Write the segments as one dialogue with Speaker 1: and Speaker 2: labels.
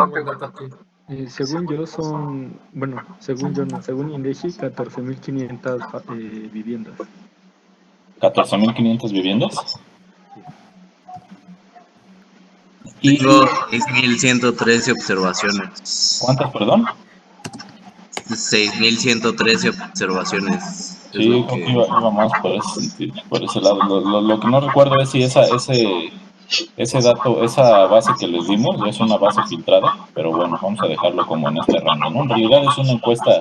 Speaker 1: buen dato aquí. Según yo son, bueno, según yo no, según INEGI, 14.500 viviendas.
Speaker 2: 14.500 viviendas.
Speaker 1: Sí.
Speaker 2: Y
Speaker 3: Tengo 6.113 observaciones.
Speaker 2: ¿cuántas, perdón?
Speaker 3: 6.113 observaciones. Es
Speaker 2: Sí,
Speaker 3: lo
Speaker 2: creo que
Speaker 3: que.
Speaker 2: iba más por ese sentido, por ese lado. Lo que no recuerdo es si ese dato, esa base que les dimos es una base filtrada, pero bueno, vamos a dejarlo como en este rango, ¿no? En realidad es una encuesta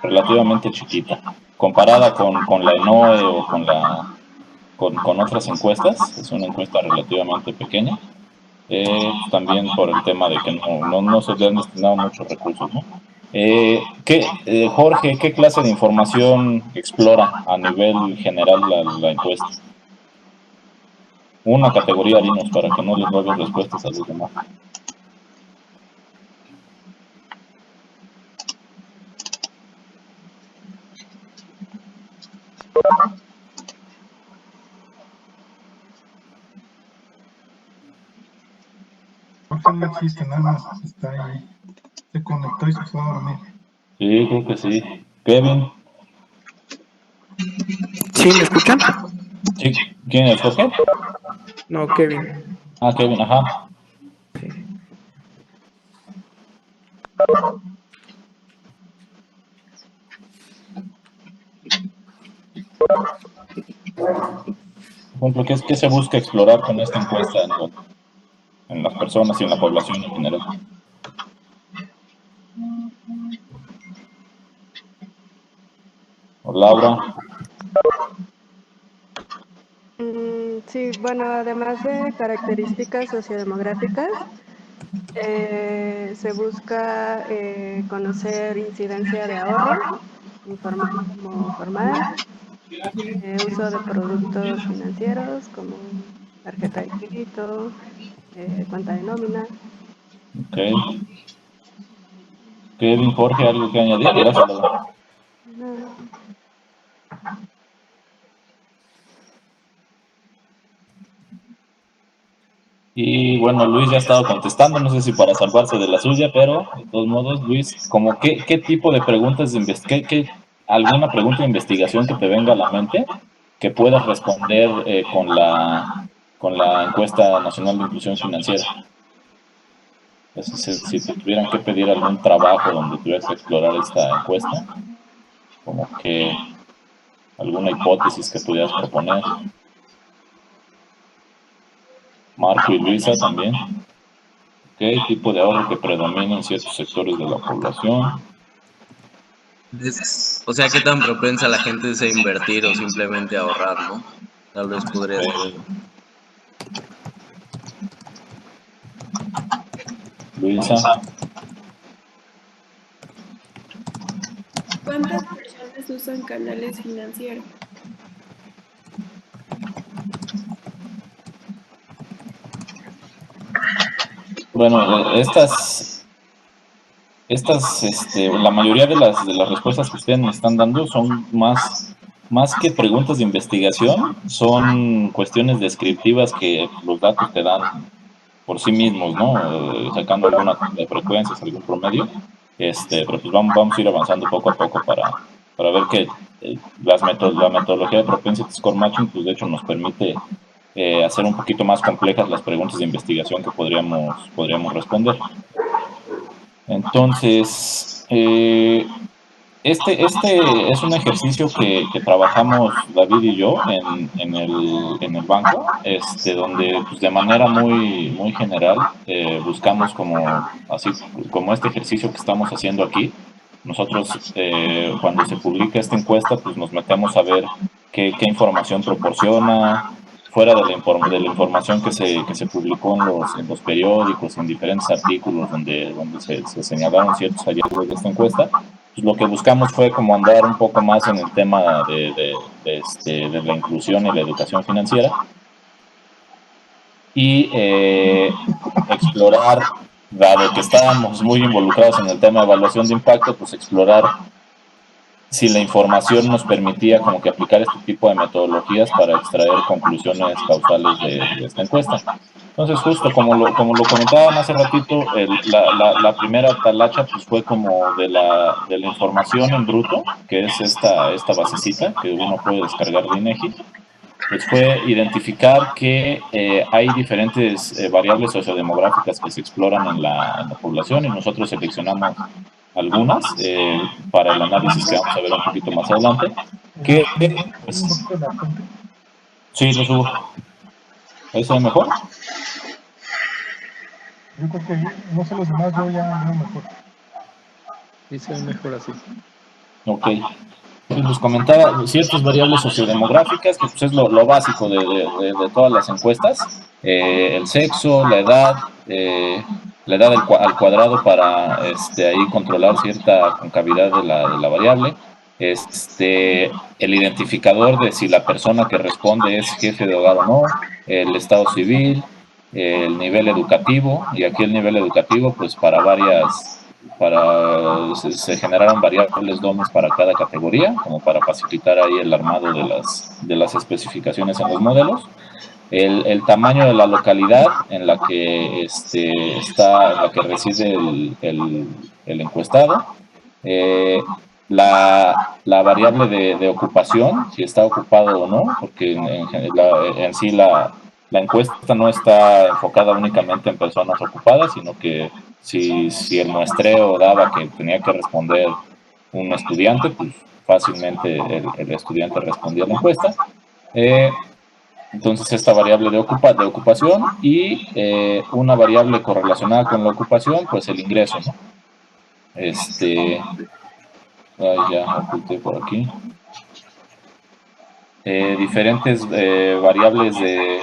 Speaker 2: relativamente chiquita, comparada con la ENOE o con otras encuestas, es una encuesta relativamente pequeña, pues también por el tema de que no se le han destinado muchos recursos, ¿no? Jorge, ¿qué clase de información explora a nivel general la encuesta? Una categoría, dinos, para que no les robes respuestas a los demás.
Speaker 4: Jorge no existe, nada más está ahí. Se conectó y se fue a dormir.
Speaker 2: Sí, creo que sí. Kevin.
Speaker 5: ¿Sí me escuchan?
Speaker 2: Sí. ¿Quién es, Jorge?
Speaker 5: No, Kevin.
Speaker 2: Ah, Kevin, ajá.
Speaker 5: Sí.
Speaker 2: Por ejemplo, ¿qué se busca explorar con esta encuesta en las personas y en la población en general? ¿O Laura?
Speaker 6: Sí, bueno, además de características sociodemográficas, se busca conocer incidencia de ahorro, informal como formal, uso de productos financieros como tarjeta de crédito, cuenta de nómina.
Speaker 2: Ok. Kevin, Jorge, ¿algo que añadir? Gracias, Laura.
Speaker 6: No.
Speaker 2: Y bueno, Luis ya ha estado contestando, no sé si para salvarse de la suya, pero de todos modos, Luis, como qué tipo de preguntas de alguna pregunta de investigación que te venga a la mente que puedas responder con la encuesta nacional de inclusión financiera. Si te tuvieran que pedir algún trabajo donde tuvieras que explorar esta encuesta, como que alguna hipótesis que pudieras proponer. Marco y Luisa también. ¿Qué tipo de ahorro que predomina en ciertos sectores de la población?
Speaker 3: O sea, ¿qué tan propensa la gente es a invertir o simplemente a ahorrar, no? Tal vez podría ser eso.
Speaker 2: Luisa.
Speaker 7: ¿Cuántas personas usan canales financieros?
Speaker 2: Bueno, la mayoría de las respuestas que ustedes me están dando son más que preguntas de investigación, son cuestiones descriptivas que los datos te dan por sí mismos, ¿no? Sacando alguna de frecuencias, algún promedio. Pero pues vamos a ir avanzando poco a poco para ver que la metodología de Propensity Score Matching, pues de hecho nos permite hacer un poquito más complejas las preguntas de investigación que podríamos responder. Entonces, este es un ejercicio que trabajamos David y yo en el banco, donde pues, de manera muy general buscamos así como este ejercicio que estamos haciendo aquí. Nosotros cuando se publica esta encuesta pues nos metemos a ver qué información proporciona, fuera de la información que se publicó en los periódicos, en diferentes artículos donde se señalaron ciertos hallazgos de esta encuesta. Pues lo que buscamos fue como andar un poco más en el tema de la inclusión y la educación financiera y explorar, dado que estábamos muy involucrados en el tema de evaluación de impacto, pues explorar si la información nos permitía como que aplicar este tipo de metodologías para extraer conclusiones causales de esta encuesta. Entonces, justo como lo comentaban hace ratito, la primera talacha pues, fue como de la información en bruto, que es esta basecita que uno puede descargar de INEGI. Pues fue identificar que hay diferentes variables sociodemográficas que se exploran en la población y nosotros seleccionamos algunas para el análisis que vamos a ver un poquito más adelante. Que, pues, sí, lo subo. ¿Ahí se ve mejor?
Speaker 4: Yo creo que, no sé los demás, yo ya veo mejor.
Speaker 1: Y se ve mejor así.
Speaker 2: Ok. Pues les comentaba ciertas variables sociodemográficas, que pues es lo básico de todas las encuestas. El sexo, la edad al cuadrado para ahí controlar cierta concavidad de la variable. El identificador de si la persona que responde es jefe de hogar o no, el estado civil, el nivel educativo, y aquí el nivel educativo pues se generaron variables DOMES para cada categoría, como para facilitar ahí el armado de las especificaciones en los modelos. El tamaño de la localidad en la que reside el encuestado. La variable de ocupación, si está ocupado o no, porque en sí la encuesta no está enfocada únicamente en personas ocupadas, sino que si el muestreo daba que tenía que responder un estudiante, pues fácilmente el estudiante respondía a la encuesta. Entonces esta variable de ocupación y una variable correlacionada con la ocupación, pues el ingreso, ¿no? Ya oculté por aquí. Diferentes variables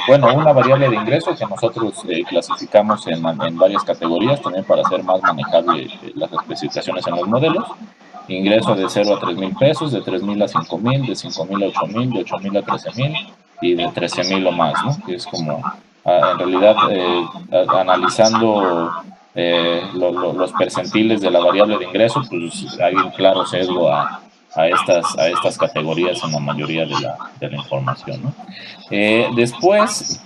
Speaker 2: una variable de ingreso que nosotros clasificamos en varias categorías también para hacer más manejable las especificaciones en los modelos. Ingreso de 0 a 3,000 pesos, de 3,000 a 5,000, de 5,000 a 8,000, de 8,000 a 13,000 y de 13,000 o más, ¿no? Que es como, en realidad, analizando los percentiles de la variable de ingreso, pues hay un claro sesgo a estas categorías en la mayoría de la información, ¿no? Después,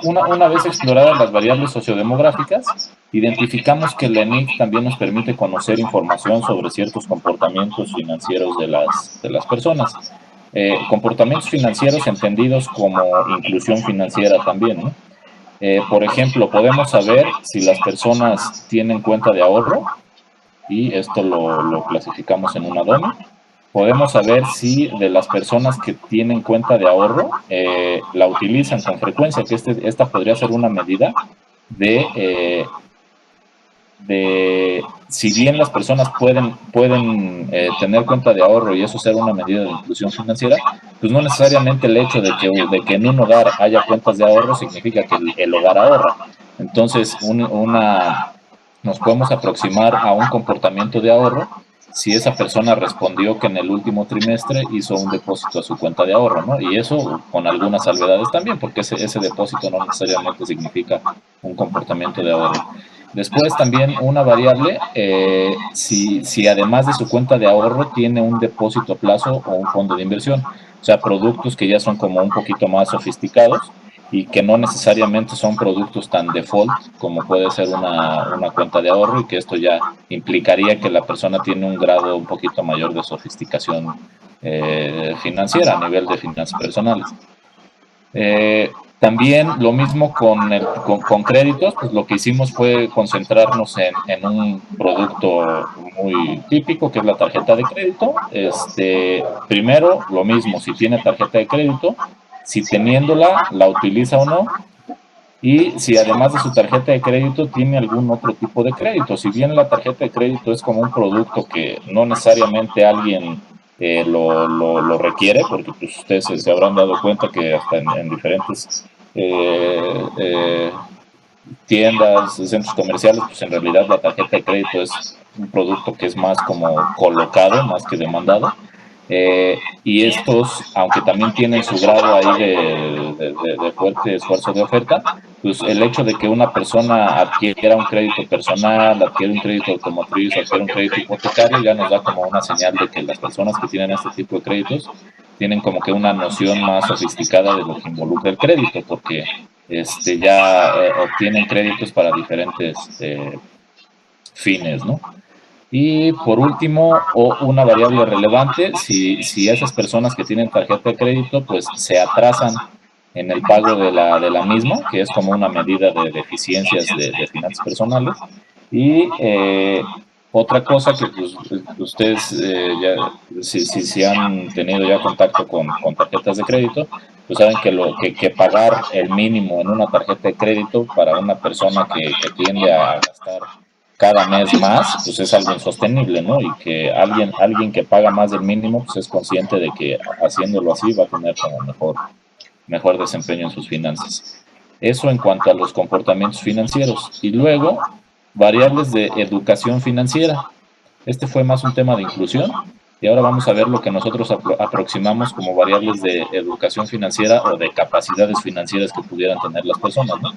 Speaker 2: una vez exploradas las variables sociodemográficas, identificamos que la ENIC también nos permite conocer información sobre ciertos comportamientos financieros de las personas. Comportamientos financieros entendidos como inclusión financiera también, ¿no? Por ejemplo, podemos saber si las personas tienen cuenta de ahorro, y esto lo clasificamos en una DOME. Podemos saber si de las personas que tienen cuenta de ahorro la utilizan con frecuencia, que esta podría ser una medida de si bien las personas pueden tener cuenta de ahorro y eso ser una medida de inclusión financiera, pues no necesariamente el hecho de que en un hogar haya cuentas de ahorro significa que el hogar ahorra. Entonces, nos podemos aproximar a un comportamiento de ahorro si esa persona respondió que en el último trimestre hizo un depósito a su cuenta de ahorro, ¿no? Y eso con algunas salvedades también, porque ese depósito no necesariamente significa un comportamiento de ahorro. Después también una variable, si además de su cuenta de ahorro tiene un depósito a plazo o un fondo de inversión, o sea, productos que ya son como un poquito más sofisticados y que no necesariamente son productos tan default como puede ser una cuenta de ahorro, y que esto ya implicaría que la persona tiene un grado un poquito mayor de sofisticación financiera a nivel de finanzas personales. También lo mismo con créditos, pues lo que hicimos fue concentrarnos en un producto muy típico que es la tarjeta de crédito. Primero, lo mismo, si tiene tarjeta de crédito, si teniéndola, la utiliza o no, y si además de su tarjeta de crédito tiene algún otro tipo de crédito. Si bien la tarjeta de crédito es como un producto que no necesariamente alguien lo requiere, porque pues ustedes se habrán dado cuenta que hasta en diferentes tiendas, centros comerciales, pues en realidad la tarjeta de crédito es un producto que es más como colocado, más que demandado. Y estos, aunque también tienen su grado ahí de fuerte esfuerzo de oferta, pues el hecho de que una persona adquiera un crédito personal, adquiera un crédito automotriz, adquiera un crédito hipotecario, ya nos da como una señal de que las personas que tienen este tipo de créditos tienen como que una noción más sofisticada de lo que involucra el crédito, porque ya obtienen créditos para diferentes fines, ¿no? Y por último, una variable relevante, si esas personas que tienen tarjeta de crédito, pues se atrasan en el pago de la misma, que es como una medida de deficiencias de finanzas personales. Y otra cosa que pues, ustedes si han tenido ya contacto con tarjetas de crédito, pues saben que pagar el mínimo en una tarjeta de crédito para una persona que tiende a gastar cada mes más, pues es algo insostenible, ¿no? Y que alguien que paga más del mínimo, pues es consciente de que haciéndolo así va a tener como mejor desempeño en sus finanzas. Eso en cuanto a los comportamientos financieros. Y luego, variables de educación financiera. Este fue más un tema de inclusión. Y ahora vamos a ver lo que nosotros aproximamos como variables de educación financiera o de capacidades financieras que pudieran tener las personas, ¿no?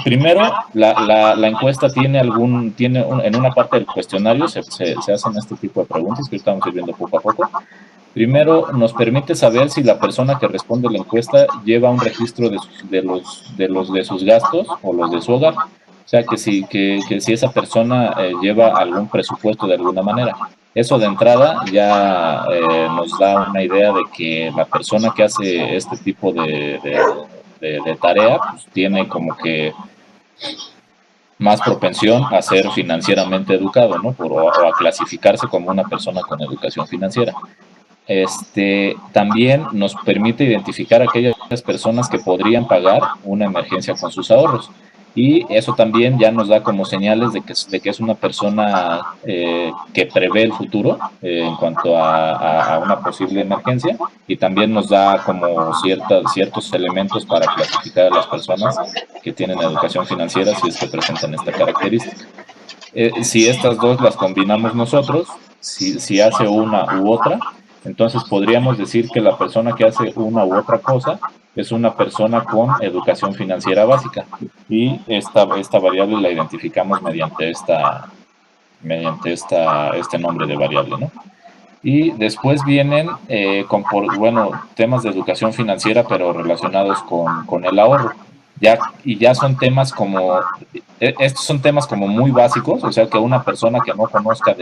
Speaker 2: Primero, la encuesta tiene en una parte del cuestionario se hacen este tipo de preguntas que estamos viendo poco a poco. Primero, nos permite saber si la persona que responde la encuesta lleva un registro de sus gastos o los de su hogar. O sea, que si esa persona lleva algún presupuesto de alguna manera. Eso de entrada ya nos da una idea de que la persona que hace este tipo de tarea pues, tiene como que más propensión a ser financieramente educado, ¿no? O a clasificarse como una persona con educación financiera. También nos permite identificar a aquellas personas que podrían pagar una emergencia con sus ahorros. Y eso también ya nos da como señales de que es una persona que prevé el futuro en cuanto a una posible emergencia, y también nos da como ciertos elementos para clasificar a las personas que tienen educación financiera si es que presentan esta característica. Si estas dos las combinamos nosotros, si hace una u otra, entonces podríamos decir que la persona que hace una u otra cosa es una persona con educación financiera básica, y esta variable la identificamos mediante este nombre de variable, ¿no? Y después vienen temas de educación financiera, pero relacionados con el ahorro. Ya son temas estos son temas como muy básicos, o sea que una persona que no conozca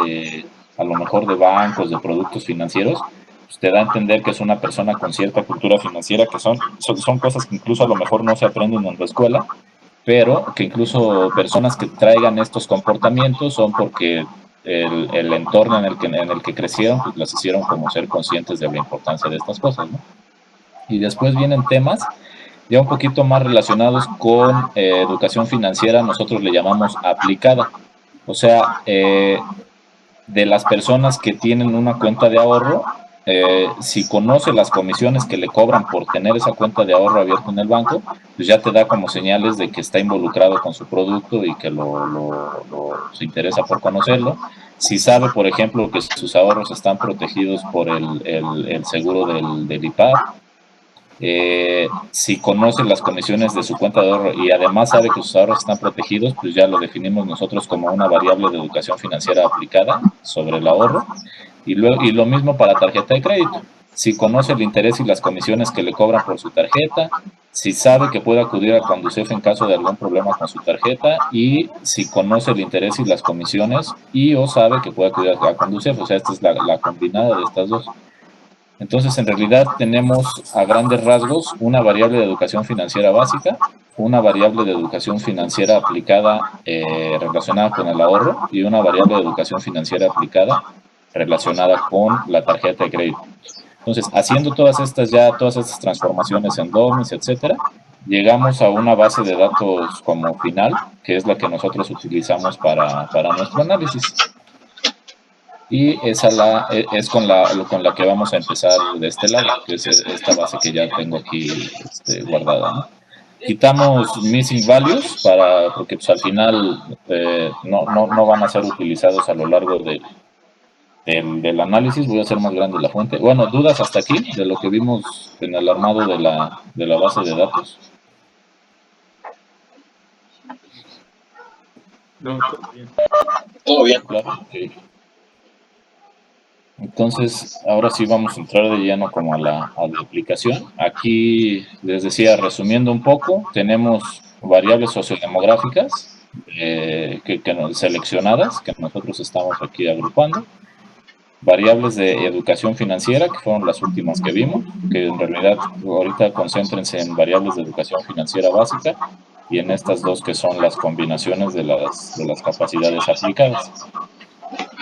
Speaker 2: a lo mejor de bancos, de productos financieros, pues te da a entender que es una persona con cierta cultura financiera, que son cosas que incluso a lo mejor no se aprenden en la escuela, pero que incluso personas que traigan estos comportamientos son porque el entorno en el que crecieron, pues las hicieron como ser conscientes de la importancia de estas cosas, ¿no? Y después vienen temas ya un poquito más relacionados con educación financiera, nosotros le llamamos aplicada. O sea, de las personas que tienen una cuenta de ahorro, si conoce las comisiones que le cobran por tener esa cuenta de ahorro abierta en el banco, pues ya te da como señales de que está involucrado con su producto y que se interesa por conocerlo. Si sabe, por ejemplo, que sus ahorros están protegidos por el seguro del IPAB, si conoce las comisiones de su cuenta de ahorro y además sabe que sus ahorros están protegidos, pues ya lo definimos nosotros como una variable de educación financiera aplicada sobre el ahorro. Y lo mismo para tarjeta de crédito. Si conoce el interés y las comisiones que le cobran por su tarjeta, si sabe que puede acudir a Conducef en caso de algún problema con su tarjeta, y si conoce el interés y las comisiones o sabe que puede acudir a Conducef. O sea, esta es la combinada de estas dos. Entonces, en realidad tenemos a grandes rasgos una variable de educación financiera básica, una variable de educación financiera aplicada relacionada con el ahorro, y una variable de educación financiera aplicada relacionada con la tarjeta de crédito. Entonces, haciendo todas estas transformaciones en DOMIS, etcétera, llegamos a una base de datos como final, que es la que nosotros utilizamos para nuestro análisis. Y esa es con la que vamos a empezar de este lado, que es esta base que ya tengo aquí guardada, ¿no? Quitamos missing values porque pues, al final no van a ser utilizados a lo largo del análisis. Voy a hacer más grande la fuente. Bueno, dudas hasta aquí de lo que vimos en el armado de la base de datos.
Speaker 1: No, todo bien.
Speaker 2: Todo bien. Claro, sí. Entonces, ahora sí vamos a entrar de lleno como a la aplicación. Aquí les decía, resumiendo un poco, tenemos variables sociodemográficas seleccionadas, que nosotros estamos aquí agrupando. Variables de educación financiera, que fueron las últimas que vimos, que en realidad ahorita concéntrense en variables de educación financiera básica y en estas dos que son las combinaciones de las capacidades aplicadas.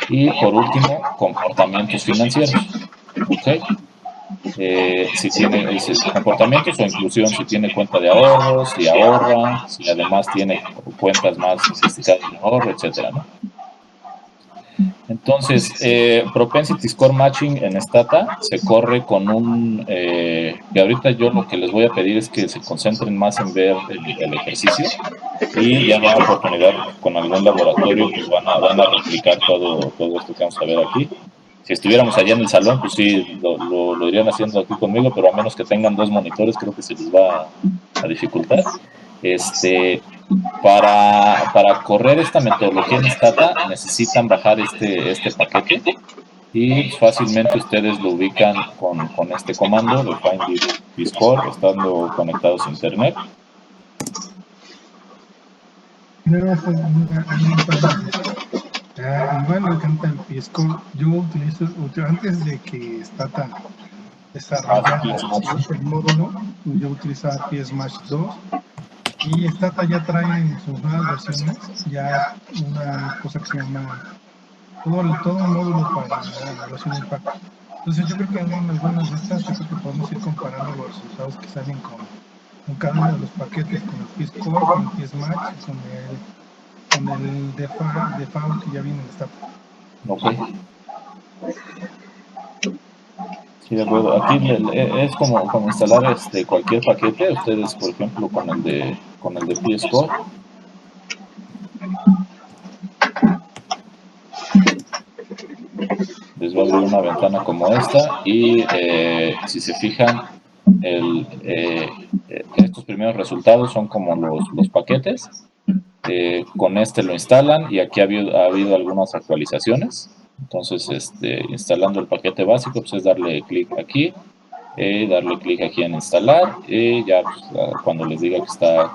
Speaker 2: Y por último, comportamientos financieros. ¿Okay? Si tiene comportamientos o inclusión, si tiene cuenta de ahorros, si ahorra, si además tiene cuentas más sofisticadas de ahorro, etcétera, ¿no? Entonces, Propensity Score Matching en Stata se corre con que ahorita yo lo que les voy a pedir es que se concentren más en ver el ejercicio y ya habrá oportunidad con algún laboratorio, pues van a replicar todo esto que vamos a ver aquí. Si estuviéramos allá en el salón, pues sí, lo irían haciendo aquí conmigo, pero a menos que tengan 2 monitores, creo que se les va a dificultar. Para correr esta metodología en Stata necesitan bajar este paquete y fácilmente ustedes lo ubican con este comando de find p-score estando conectados a internet.
Speaker 4: Igual me encanta el p-score. Yo utilizo antes de que Stata desarrollara el módulo, yo utilizaba PSMatch 2. Y Stata ya trae en sus nuevas versiones ya una cosa que se llama todo un módulo para la evaluación de impacto. Entonces yo creo que en algunas de estas yo creo que podemos ir comparando los resultados que salen con cada uno de los paquetes, con el p-score, con el PSMatch, con el default que ya viene en Stata.
Speaker 2: Ok. Sí, de acuerdo. Aquí es como instalar cualquier paquete. Ustedes, por ejemplo, con el de p-score. Les va a abrir una ventana como esta y si se fijan, estos primeros resultados son como los paquetes. Con este lo instalan y aquí ha habido algunas actualizaciones. Entonces, instalando el paquete básico, pues es darle clic aquí, darle clic aquí en instalar y ya pues, cuando les diga que está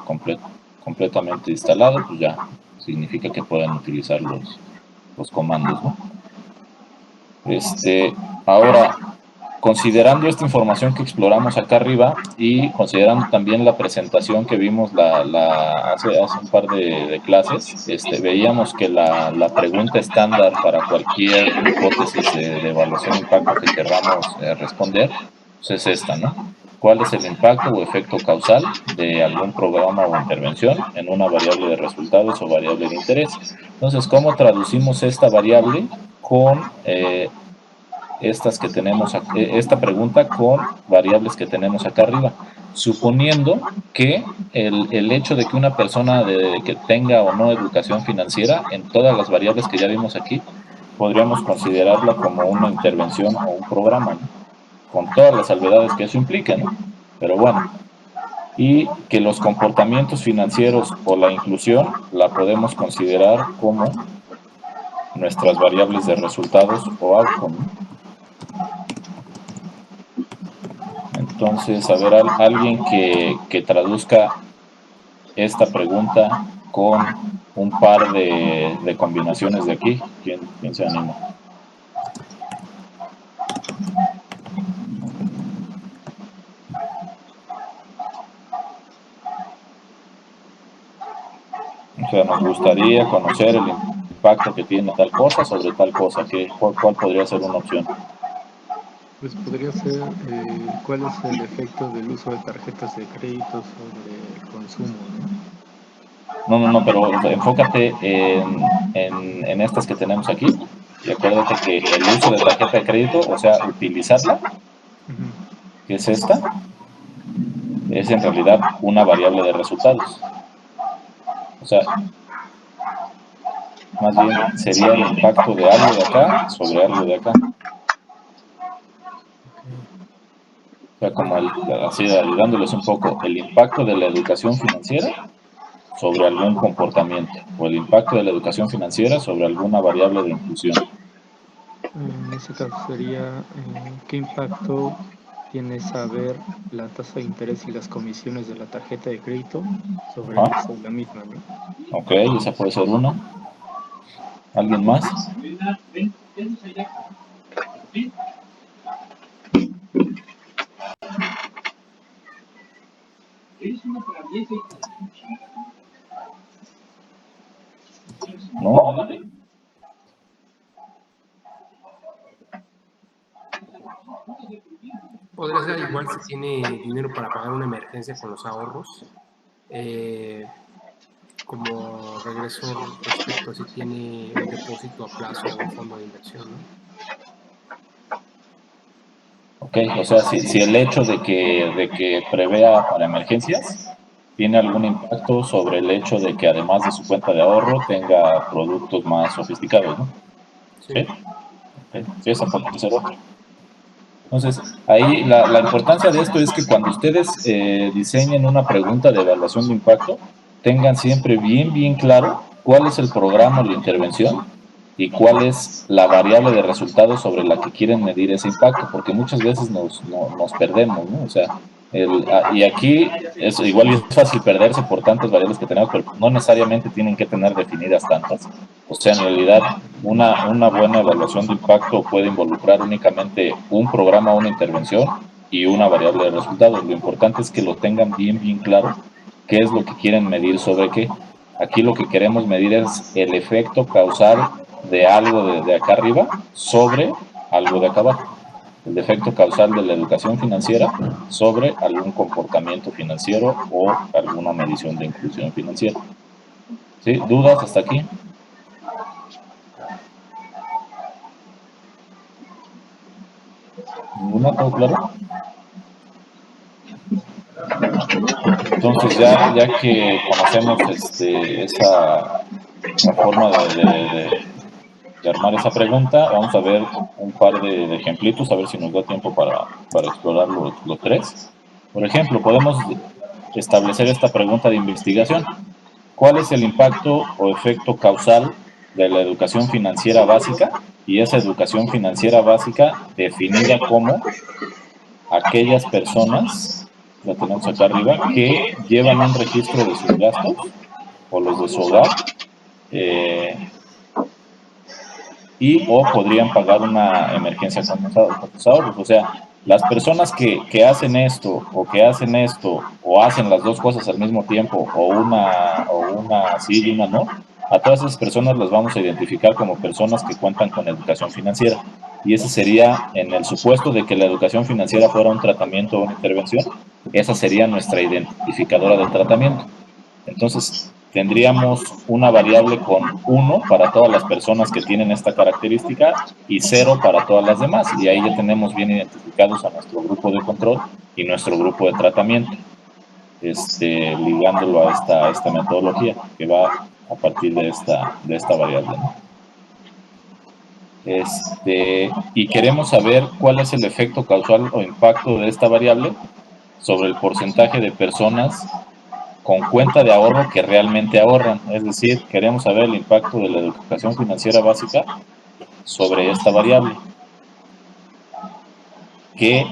Speaker 2: completamente instalado, pues ya significa que pueden utilizar los comandos, ¿no? Ahora, considerando esta información que exploramos acá arriba y considerando también la presentación que vimos hace un par de clases, veíamos que la pregunta estándar para cualquier hipótesis de evaluación de impacto que queramos responder, pues es esta, ¿no? ¿Cuál es el impacto o efecto causal de algún programa o intervención en una variable de resultados o variable de interés? Entonces, ¿cómo traducimos esta variable con esta pregunta con variables que tenemos acá arriba? Suponiendo que el hecho de que una persona que tenga o no educación financiera, en todas las variables que ya vimos aquí, podríamos considerarla como una intervención o un programa, ¿no? Con todas las salvedades que eso implica, ¿no? Pero bueno, y que los comportamientos financieros o la inclusión la podemos considerar como nuestras variables de resultados o outcome, ¿no? Entonces, a ver, alguien que traduzca esta pregunta con un par de combinaciones de aquí. ¿Quién se anima? O sea, nos gustaría conocer el impacto que tiene tal cosa sobre tal cosa. ¿Cuál podría ser una opción?
Speaker 1: Pues podría ser cuál es el efecto del uso de tarjetas de crédito sobre el consumo, ¿no?
Speaker 2: No, pero enfócate en estas que tenemos aquí y acuérdate que el uso de tarjeta de crédito, o sea, utilizarla, que es esta, es en realidad una variable de resultados. O sea, más bien sería el impacto de algo de acá sobre algo de acá. O sea, como así ayudándoles un poco, el impacto de la educación financiera sobre algún comportamiento o el impacto de la educación financiera sobre alguna variable de inclusión.
Speaker 1: en ese caso sería ¿qué impacto tiene saber la tasa de interés y las comisiones de la tarjeta de crédito sobre el uso de la misma, ¿no?
Speaker 2: Ok, esa puede ser una. ¿Alguien más? ¿No?
Speaker 8: Podría ser igual si tiene dinero para pagar una emergencia con los ahorros, como regreso respecto a si tiene un depósito a plazo o un fondo de inversión, ¿no?
Speaker 2: Ok, o sea, si el hecho de que prevea para emergencias tiene algún impacto sobre el hecho de que además de su cuenta de ahorro tenga productos más sofisticados, ¿no?
Speaker 8: Sí.
Speaker 2: ¿Sí? Okay. Sí, esa puede ser otra. Entonces, ahí la importancia de esto es que cuando ustedes diseñen una pregunta de evaluación de impacto, tengan siempre bien claro cuál es el programa o la intervención y cuál es la variable de resultados sobre la que quieren medir ese impacto, porque muchas veces nos perdemos, ¿no? O sea, y aquí es igual y es fácil perderse por tantas variables que tenemos, pero no necesariamente tienen que tener definidas tantas. O sea, en realidad, una buena evaluación de impacto puede involucrar únicamente un programa, una intervención y una variable de resultados. Lo importante es que lo tengan bien claro qué es lo que quieren medir sobre qué. Aquí lo que queremos medir es el efecto causal de algo de acá arriba sobre algo de acá abajo. El efecto causal de la educación financiera sobre algún comportamiento financiero o alguna medición de inclusión financiera. ¿Sí? ¿Dudas hasta aquí? ¿Ninguna? ¿Todo claro? Entonces ya que conocemos la forma de armar esa pregunta, vamos a ver un par de ejemplitos, a ver si nos da tiempo para explorar los tres. Por ejemplo, podemos establecer esta pregunta de investigación. ¿Cuál es el impacto o efecto causal de la educación financiera básica? Y esa educación financiera básica definida como aquellas personas, la tenemos acá arriba, que llevan un registro de sus gastos o los de su hogar y o podrían pagar una emergencia con sus ahorros. O sea, las personas que hacen esto o hacen las dos cosas al mismo tiempo o una sí y una no, a todas esas personas las vamos a identificar como personas que cuentan con educación financiera. Y ese sería, en el supuesto de que la educación financiera fuera un tratamiento o una intervención, esa sería nuestra identificadora de tratamiento. Entonces, tendríamos una variable con 1 para todas las personas que tienen esta característica y 0 para todas las demás. Y ahí ya tenemos bien identificados a nuestro grupo de control y nuestro grupo de tratamiento, ligándolo a esta metodología que va a partir de esta variable, ¿no? Y queremos saber cuál es el efecto causal o impacto de esta variable sobre el porcentaje de personas con cuenta de ahorro que realmente ahorran. Es decir, queremos saber el impacto de la educación financiera básica sobre esta variable. Que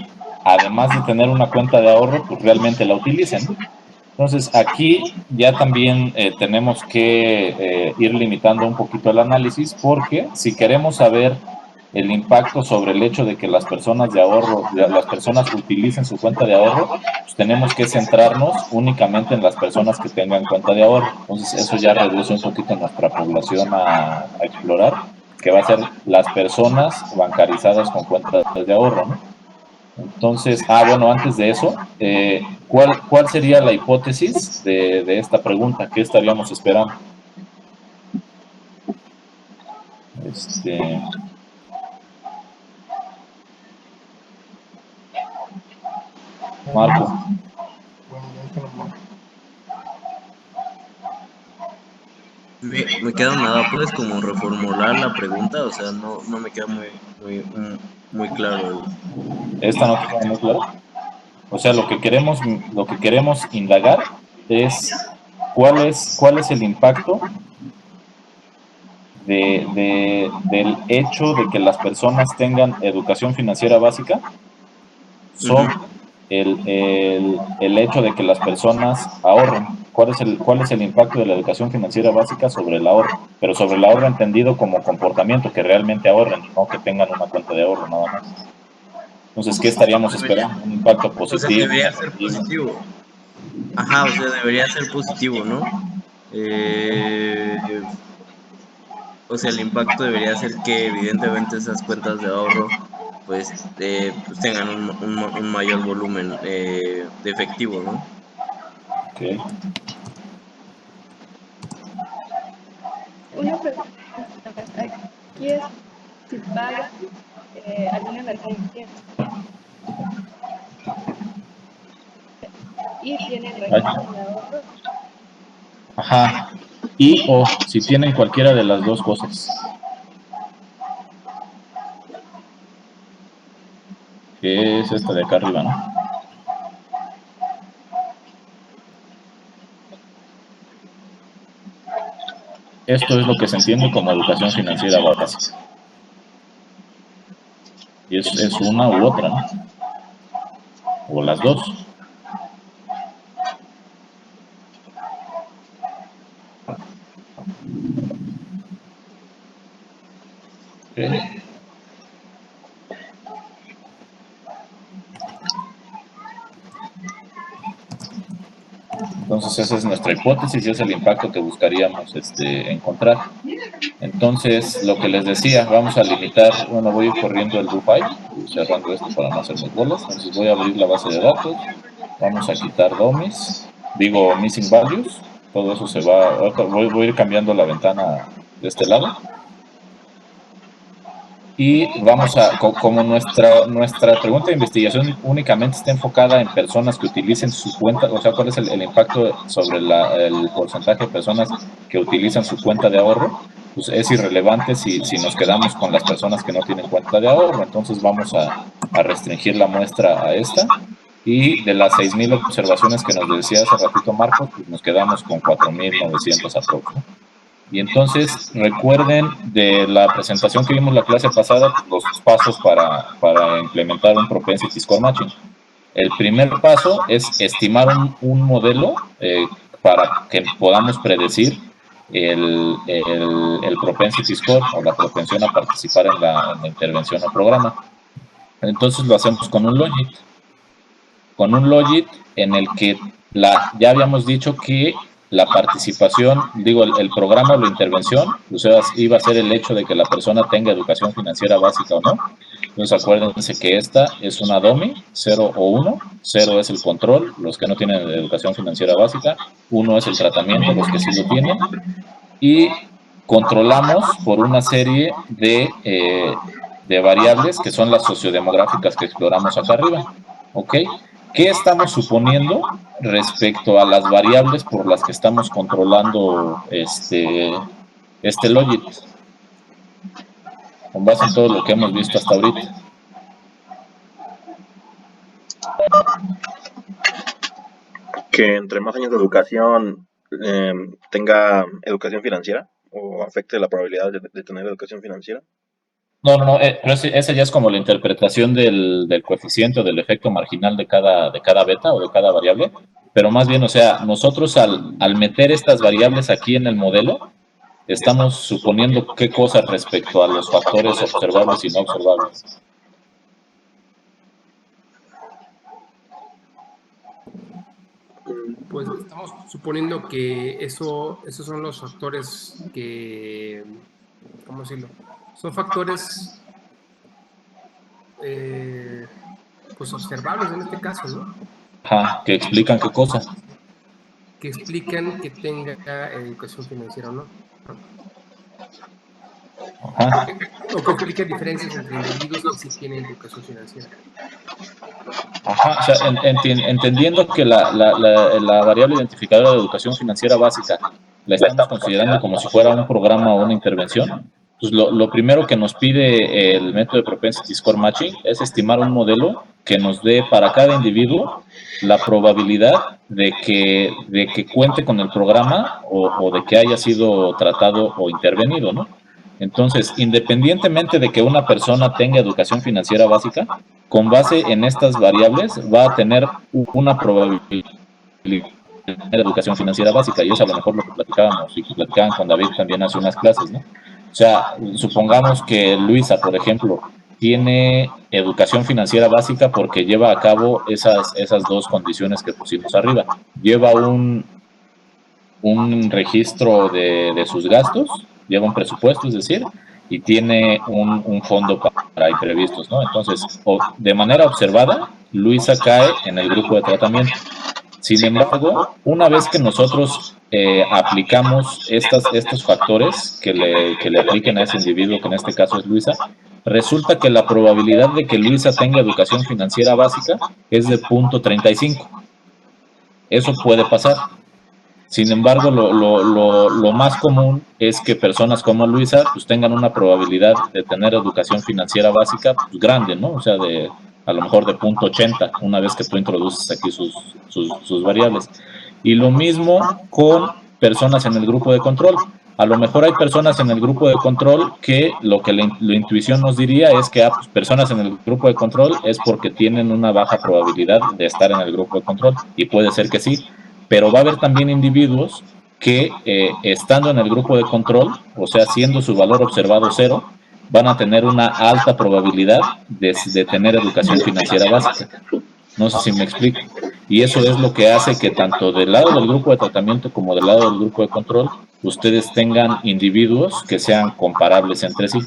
Speaker 2: además de tener una cuenta de ahorro, pues realmente la utilicen. Entonces aquí ya también tenemos que ir limitando un poquito el análisis, porque si queremos saber el impacto sobre el hecho de que las personas de ahorro, las personas utilicen su cuenta de ahorro, pues tenemos que centrarnos únicamente en las personas que tengan cuenta de ahorro. Entonces eso ya reduce un poquito nuestra población a explorar, que va a ser las personas bancarizadas con cuentas de ahorro, ¿no? Entonces, bueno, antes de eso, ¿cuál sería la hipótesis de esta pregunta? ¿Qué estaríamos esperando? Marco.
Speaker 3: Me queda nada, ¿puedes como reformular la pregunta? O sea, no me queda muy claro.
Speaker 2: ¿Esta no te queda muy claro? O sea, lo que queremos indagar es cuál es el impacto del hecho de que las personas tengan educación financiera básica sobre el hecho de que las personas ahorren. ¿Cuál es el impacto de la educación financiera básica sobre el ahorro? Pero sobre el ahorro entendido como comportamiento, que realmente ahorren, no que tengan una cuenta de ahorro nada más. Entonces, ¿qué estaríamos esperando? ¿Un impacto positivo?
Speaker 3: O sea, debería ser positivo. Ajá, o sea, debería ser positivo, ¿no? O sea, el impacto debería ser que evidentemente esas cuentas de ahorro pues tengan un mayor volumen de efectivo, ¿no?
Speaker 2: Okay.
Speaker 9: Una pregunta, aquí es si pagan alguna emergencia y tienen registro de ahorro.
Speaker 2: Ajá. Y o si tienen cualquiera de las dos cosas. Que es esta de acá arriba, ¿no? Esto es lo que se entiende como educación financiera básica. Y es una u otra, ¿no? O las dos. Okay. Entonces esa es nuestra hipótesis y es el impacto que buscaríamos encontrar. Entonces, lo que les decía, vamos a limitar, bueno, voy a ir corriendo el do file, cerrando esto para no hacerme bolas. Entonces voy a abrir la base de datos, vamos a quitar dummies, digo missing values, todo eso se va, voy a ir cambiando la ventana de este lado. Y vamos a, como nuestra pregunta de investigación únicamente está enfocada en personas que utilicen su cuenta, o sea, cuál es el impacto sobre el porcentaje de personas que utilizan su cuenta de ahorro, pues es irrelevante si nos quedamos con las personas que no tienen cuenta de ahorro. Entonces vamos a restringir la muestra a esta. Y de las 6,000 observaciones que nos decía hace ratito Marcos, pues nos quedamos con 4,900 aproximadamente. Y entonces recuerden de la presentación que vimos la clase pasada, los pasos para implementar un propensity score matching. El primer paso es estimar un modelo para que podamos predecir el propensity score o la propensión a participar en la intervención o programa. Entonces lo hacemos con un logit. Con un logit en el que ya habíamos dicho que la participación, digo, el programa o la intervención, o sea, iba a ser el hecho de que la persona tenga educación financiera básica o no. Entonces acuérdense que esta es una DOMI, 0 o 1, 0 es el control, los que no tienen educación financiera básica, 1 es el tratamiento, los que sí lo tienen, y controlamos por una serie de variables que son las sociodemográficas que exploramos acá arriba, ¿ok? ¿Qué estamos suponiendo respecto a las variables por las que estamos controlando este logit? Con base en todo lo que hemos visto hasta ahorita.
Speaker 10: Que entre más años de educación tenga educación financiera o afecte la probabilidad de tener educación financiera.
Speaker 2: No, pero esa ya es como la interpretación del coeficiente o del efecto marginal de cada beta o de cada variable, pero más bien, o sea, nosotros al meter estas variables aquí en el modelo, estamos suponiendo qué cosas respecto a los factores observables y no observables.
Speaker 8: Pues estamos suponiendo que esos son los factores que, ¿cómo decirlo? Son factores pues observables en este caso, ¿no?
Speaker 2: Ajá, que explican qué cosas.
Speaker 8: Que explican que tenga educación financiera o no.
Speaker 2: Ajá.
Speaker 8: O que explica diferencias entre individuos que sí tienen educación financiera.
Speaker 2: Ajá, o sea, entendiendo que la variable identificadora de educación financiera básica la estamos considerando como si fuera un programa o una intervención, pues lo primero que nos pide el método de propensity score matching es estimar un modelo que nos dé para cada individuo la probabilidad de que cuente con el programa o de que haya sido tratado o intervenido, ¿no? Entonces, independientemente de que una persona tenga educación financiera básica, con base en estas variables va a tener una probabilidad de tener educación financiera básica, y eso a lo mejor lo que platicábamos y que platicaban con David también hace unas clases, ¿no? O sea, supongamos que Luisa, por ejemplo, tiene educación financiera básica porque lleva a cabo esas dos condiciones que pusimos arriba. Lleva un registro de sus gastos, lleva un presupuesto, es decir, y tiene un fondo para imprevistos, ¿no? Entonces, de manera observada, Luisa cae en el grupo de tratamiento. Sin embargo, una vez que nosotros aplicamos estos factores que le apliquen a ese individuo, que en este caso es Luisa, resulta que la probabilidad de que Luisa tenga educación financiera básica es de 0.35. Eso puede pasar. Sin embargo, lo más común es que personas como Luisa pues tengan una probabilidad de tener educación financiera básica pues, grande, ¿no? O sea, a lo mejor de 0.80 una vez que tú introduces aquí sus variables. Y lo mismo con personas en el grupo de control. A lo mejor hay personas en el grupo de control que lo que la intuición nos diría es que pues, personas en el grupo de control es porque tienen una baja probabilidad de estar en el grupo de control. Y puede ser que sí, pero va a haber también individuos que estando en el grupo de control, o sea, siendo su valor observado 0, van a tener una alta probabilidad de tener educación financiera básica. No sé si me explico. Y eso es lo que hace que tanto del lado del grupo de tratamiento como del lado del grupo de control, ustedes tengan individuos que sean comparables entre sí.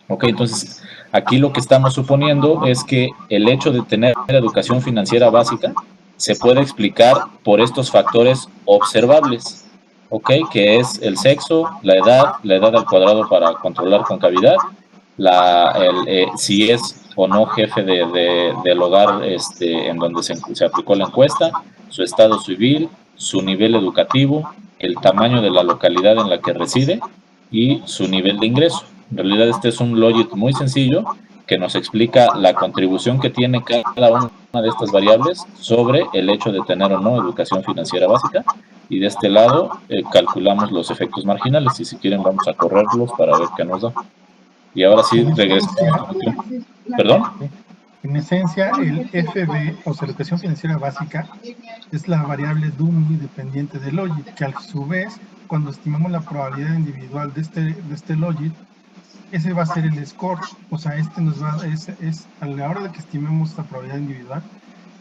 Speaker 2: Ok, entonces aquí lo que estamos suponiendo es que el hecho de tener educación financiera básica se puede explicar por estos factores observables, ok, que es el sexo, la edad al cuadrado para controlar concavidad, si es o no jefe del hogar en donde se aplicó la encuesta, su estado civil, su nivel educativo, el tamaño de la localidad en la que reside y su nivel de ingreso. En realidad este es un logit muy sencillo que nos explica la contribución que tiene cada una de estas variables sobre el hecho de tener o no educación financiera básica, y de este lado calculamos los efectos marginales, y si quieren vamos a correrlos para ver qué nos da. Y ahora sí regresamos a la cuestión. ¿Perdón?
Speaker 4: En esencia, el FB, o sea, educación financiera básica, es la variable Dummy dependiente del logit, que a su vez, cuando estimamos la probabilidad individual de este logit, ese va a ser el score, o sea, a la hora de que estimemos esta probabilidad individual,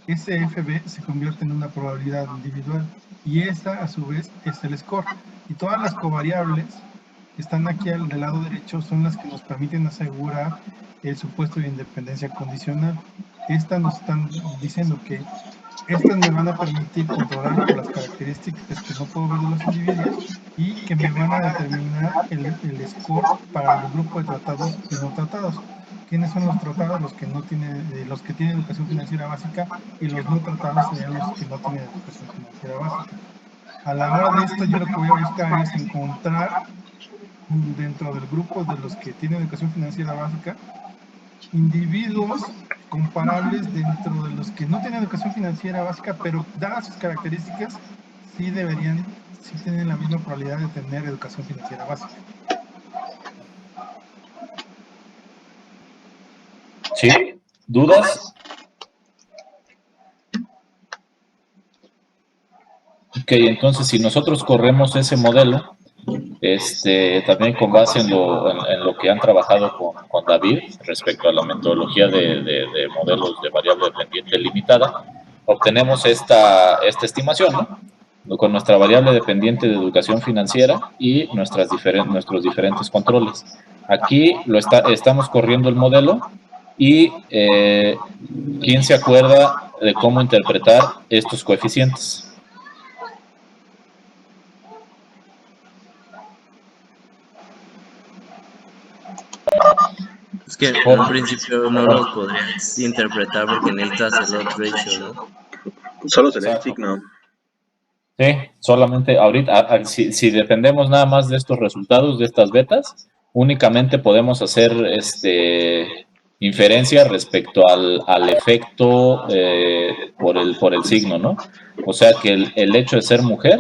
Speaker 4: ese FB se convierte en una probabilidad individual, y esa a su vez es el score. Y todas las covariables que están aquí del lado derecho son las que nos permiten asegurar el supuesto de independencia condicional. Estas nos están diciendo que estas me van a permitir controlar por las características que no puedo ver de los individuos y que me van a determinar el score para los grupos de tratados y no tratados. ¿Quiénes son los tratados? Los que tienen educación financiera básica, y los no tratados serían los que no tienen educación financiera básica. A la hora de esto, yo lo que voy a buscar es encontrar dentro del grupo de los que tienen educación financiera básica individuos comparables dentro de los que no tienen educación financiera básica, pero dadas sus características sí tienen la misma probabilidad de tener educación financiera básica.
Speaker 2: ¿Sí? ¿Dudas? Ok, entonces si nosotros corremos ese modelo, también con base en lo que han trabajado con David respecto a la metodología de modelos de variable dependiente limitada, obtenemos esta estimación, ¿no? Con nuestra variable dependiente de educación financiera y nuestros diferentes controles. Aquí estamos corriendo el modelo y ¿quién se acuerda de cómo interpretar estos coeficientes?
Speaker 3: Es que en un principio no los podrías interpretar porque necesitas el odds ratio, ¿no?
Speaker 10: Solo sería el signo.
Speaker 2: Sí, solamente ahorita, si dependemos nada más de estos resultados, de estas betas, únicamente podemos hacer inferencia respecto al efecto por el signo, ¿no? O sea que el hecho de ser mujer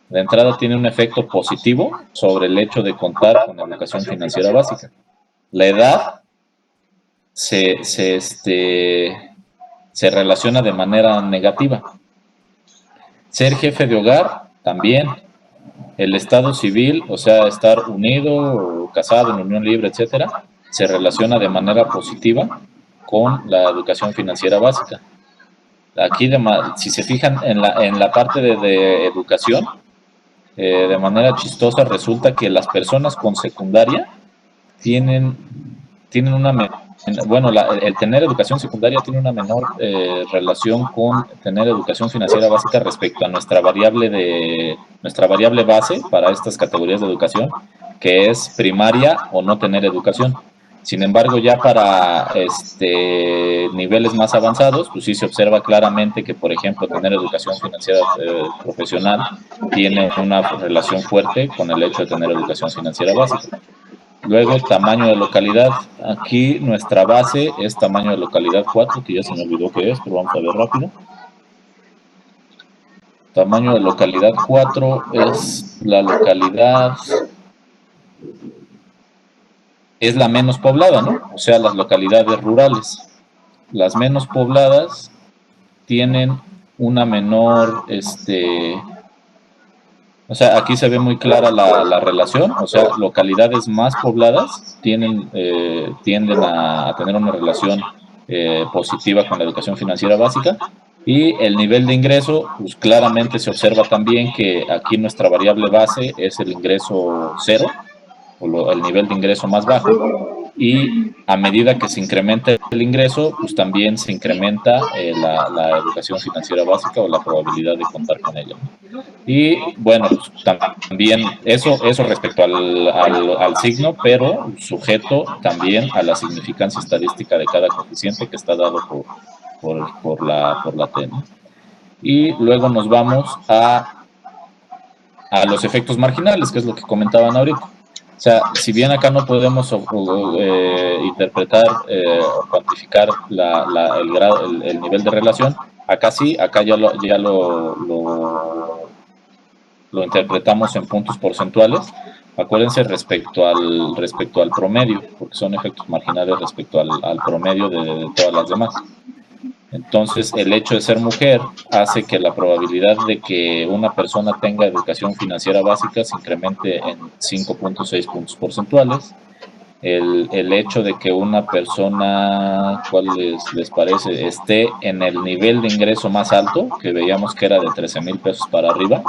Speaker 2: de entrada tiene un efecto positivo sobre el hecho de contar con educación financiera básica. La edad se relaciona de manera negativa. Ser jefe de hogar, también. El estado civil, o sea, estar unido o casado en unión libre, etcétera, se relaciona de manera positiva con la educación financiera básica. Aquí, si se fijan en la parte de educación, de manera chistosa resulta que las personas con secundaria tienen el tener educación secundaria tiene una menor relación con tener educación financiera básica respecto a nuestra variable base para estas categorías de educación, que es primaria o no tener educación. Sin embargo, ya para niveles más avanzados, pues sí se observa claramente que, por ejemplo, tener educación financiera profesional tiene una relación fuerte con el hecho de tener educación financiera básica. Luego, tamaño de localidad. Aquí nuestra base es tamaño de localidad 4, que ya se me olvidó qué es, pero vamos a ver rápido. Tamaño de localidad 4 es la localidad, es la menos poblada, ¿no? O sea, las localidades rurales. Las menos pobladas tienen una menor, o sea, aquí se ve muy clara la relación, o sea, localidades más pobladas tienden a tener una relación positiva con la educación financiera básica, y el nivel de ingreso, pues claramente se observa también que aquí nuestra variable base es el ingreso cero, o el nivel de ingreso más bajo, y a medida que se incrementa el ingreso, pues también se incrementa la educación financiera básica o la probabilidad de contar con ella. Y bueno, pues, también eso respecto al signo, pero sujeto también a la significancia estadística de cada coeficiente que está dado por la T, ¿no? Y luego nos vamos a los efectos marginales, que es lo que comentaban ahorita. O sea, si bien acá no podemos interpretar o cuantificar el nivel de relación, acá sí, acá ya lo interpretamos en puntos porcentuales. Acuérdense respecto al promedio, porque son efectos marginales respecto al promedio de todas las demás. Entonces, el hecho de ser mujer hace que la probabilidad de que una persona tenga educación financiera básica se incremente en 5.6 puntos porcentuales. El hecho de que una persona, ¿cuál les parece?, esté en el nivel de ingreso más alto, que veíamos que era de 13,000 pesos para arriba,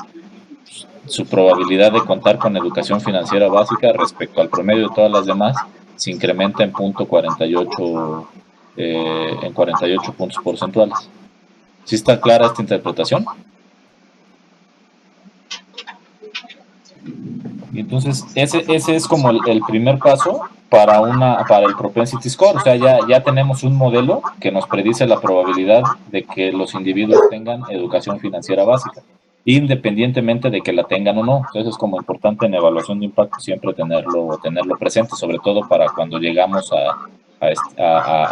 Speaker 2: su probabilidad de contar con educación financiera básica respecto al promedio de todas las demás se incrementa en 48 puntos porcentuales. ¿Sí está clara esta interpretación? Y entonces ese es como el primer paso para el propensity score. O sea, ya tenemos un modelo que nos predice la probabilidad de que los individuos tengan educación financiera básica, independientemente de que la tengan o no. Entonces es como importante en evaluación de impacto siempre tenerlo presente, sobre todo para cuando llegamos a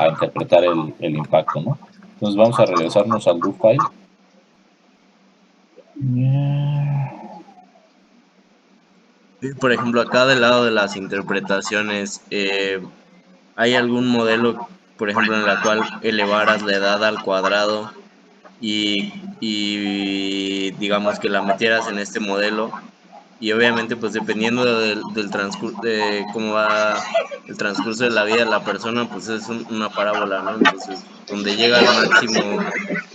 Speaker 2: interpretar el impacto, ¿no? Entonces vamos a regresarnos al do file.
Speaker 3: Por ejemplo, acá del lado de las interpretaciones, ¿hay algún modelo, por ejemplo, en la cual elevaras la edad al cuadrado y digamos que la metieras en este modelo? Y obviamente, pues dependiendo del transcurso, de cómo va el transcurso de la vida de la persona, pues es una parábola, ¿no? Entonces, donde llega al máximo,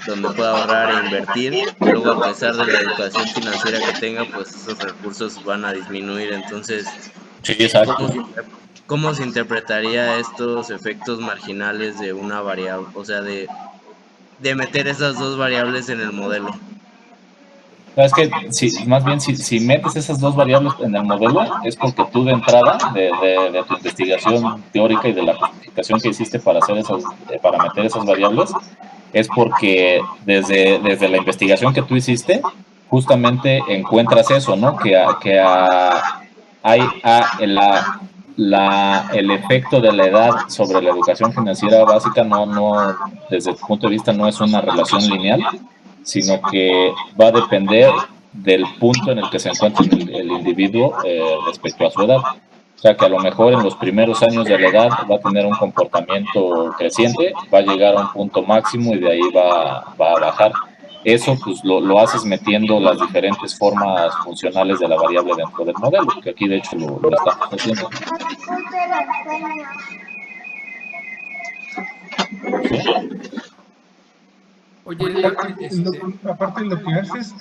Speaker 3: donde puede ahorrar e invertir, y luego a pesar de la educación financiera que tenga, pues esos recursos van a disminuir. Entonces,
Speaker 2: sí, exacto.
Speaker 3: ¿Cómo se interpretaría estos efectos marginales de una variable? O sea, de meter esas dos variables en el modelo.
Speaker 2: Es que más bien si metes esas dos variables en el modelo es porque tú de entrada de tu investigación teórica y de la justificación que hiciste para meter esas variables, es porque desde la investigación que tú hiciste justamente encuentras eso, ¿no? Que el efecto de la edad sobre la educación financiera básica no desde tu punto de vista no es una relación lineal, sino que va a depender del punto en el que se encuentra el individuo respecto a su edad. O sea que a lo mejor en los primeros años de la edad va a tener un comportamiento creciente, va a llegar a un punto máximo y de ahí va a bajar. Eso pues lo haces metiendo las diferentes formas funcionales de la variable dentro del modelo, que aquí de hecho lo estamos haciendo. ¿Sí?
Speaker 8: Oye,
Speaker 4: Aparte lo que haces,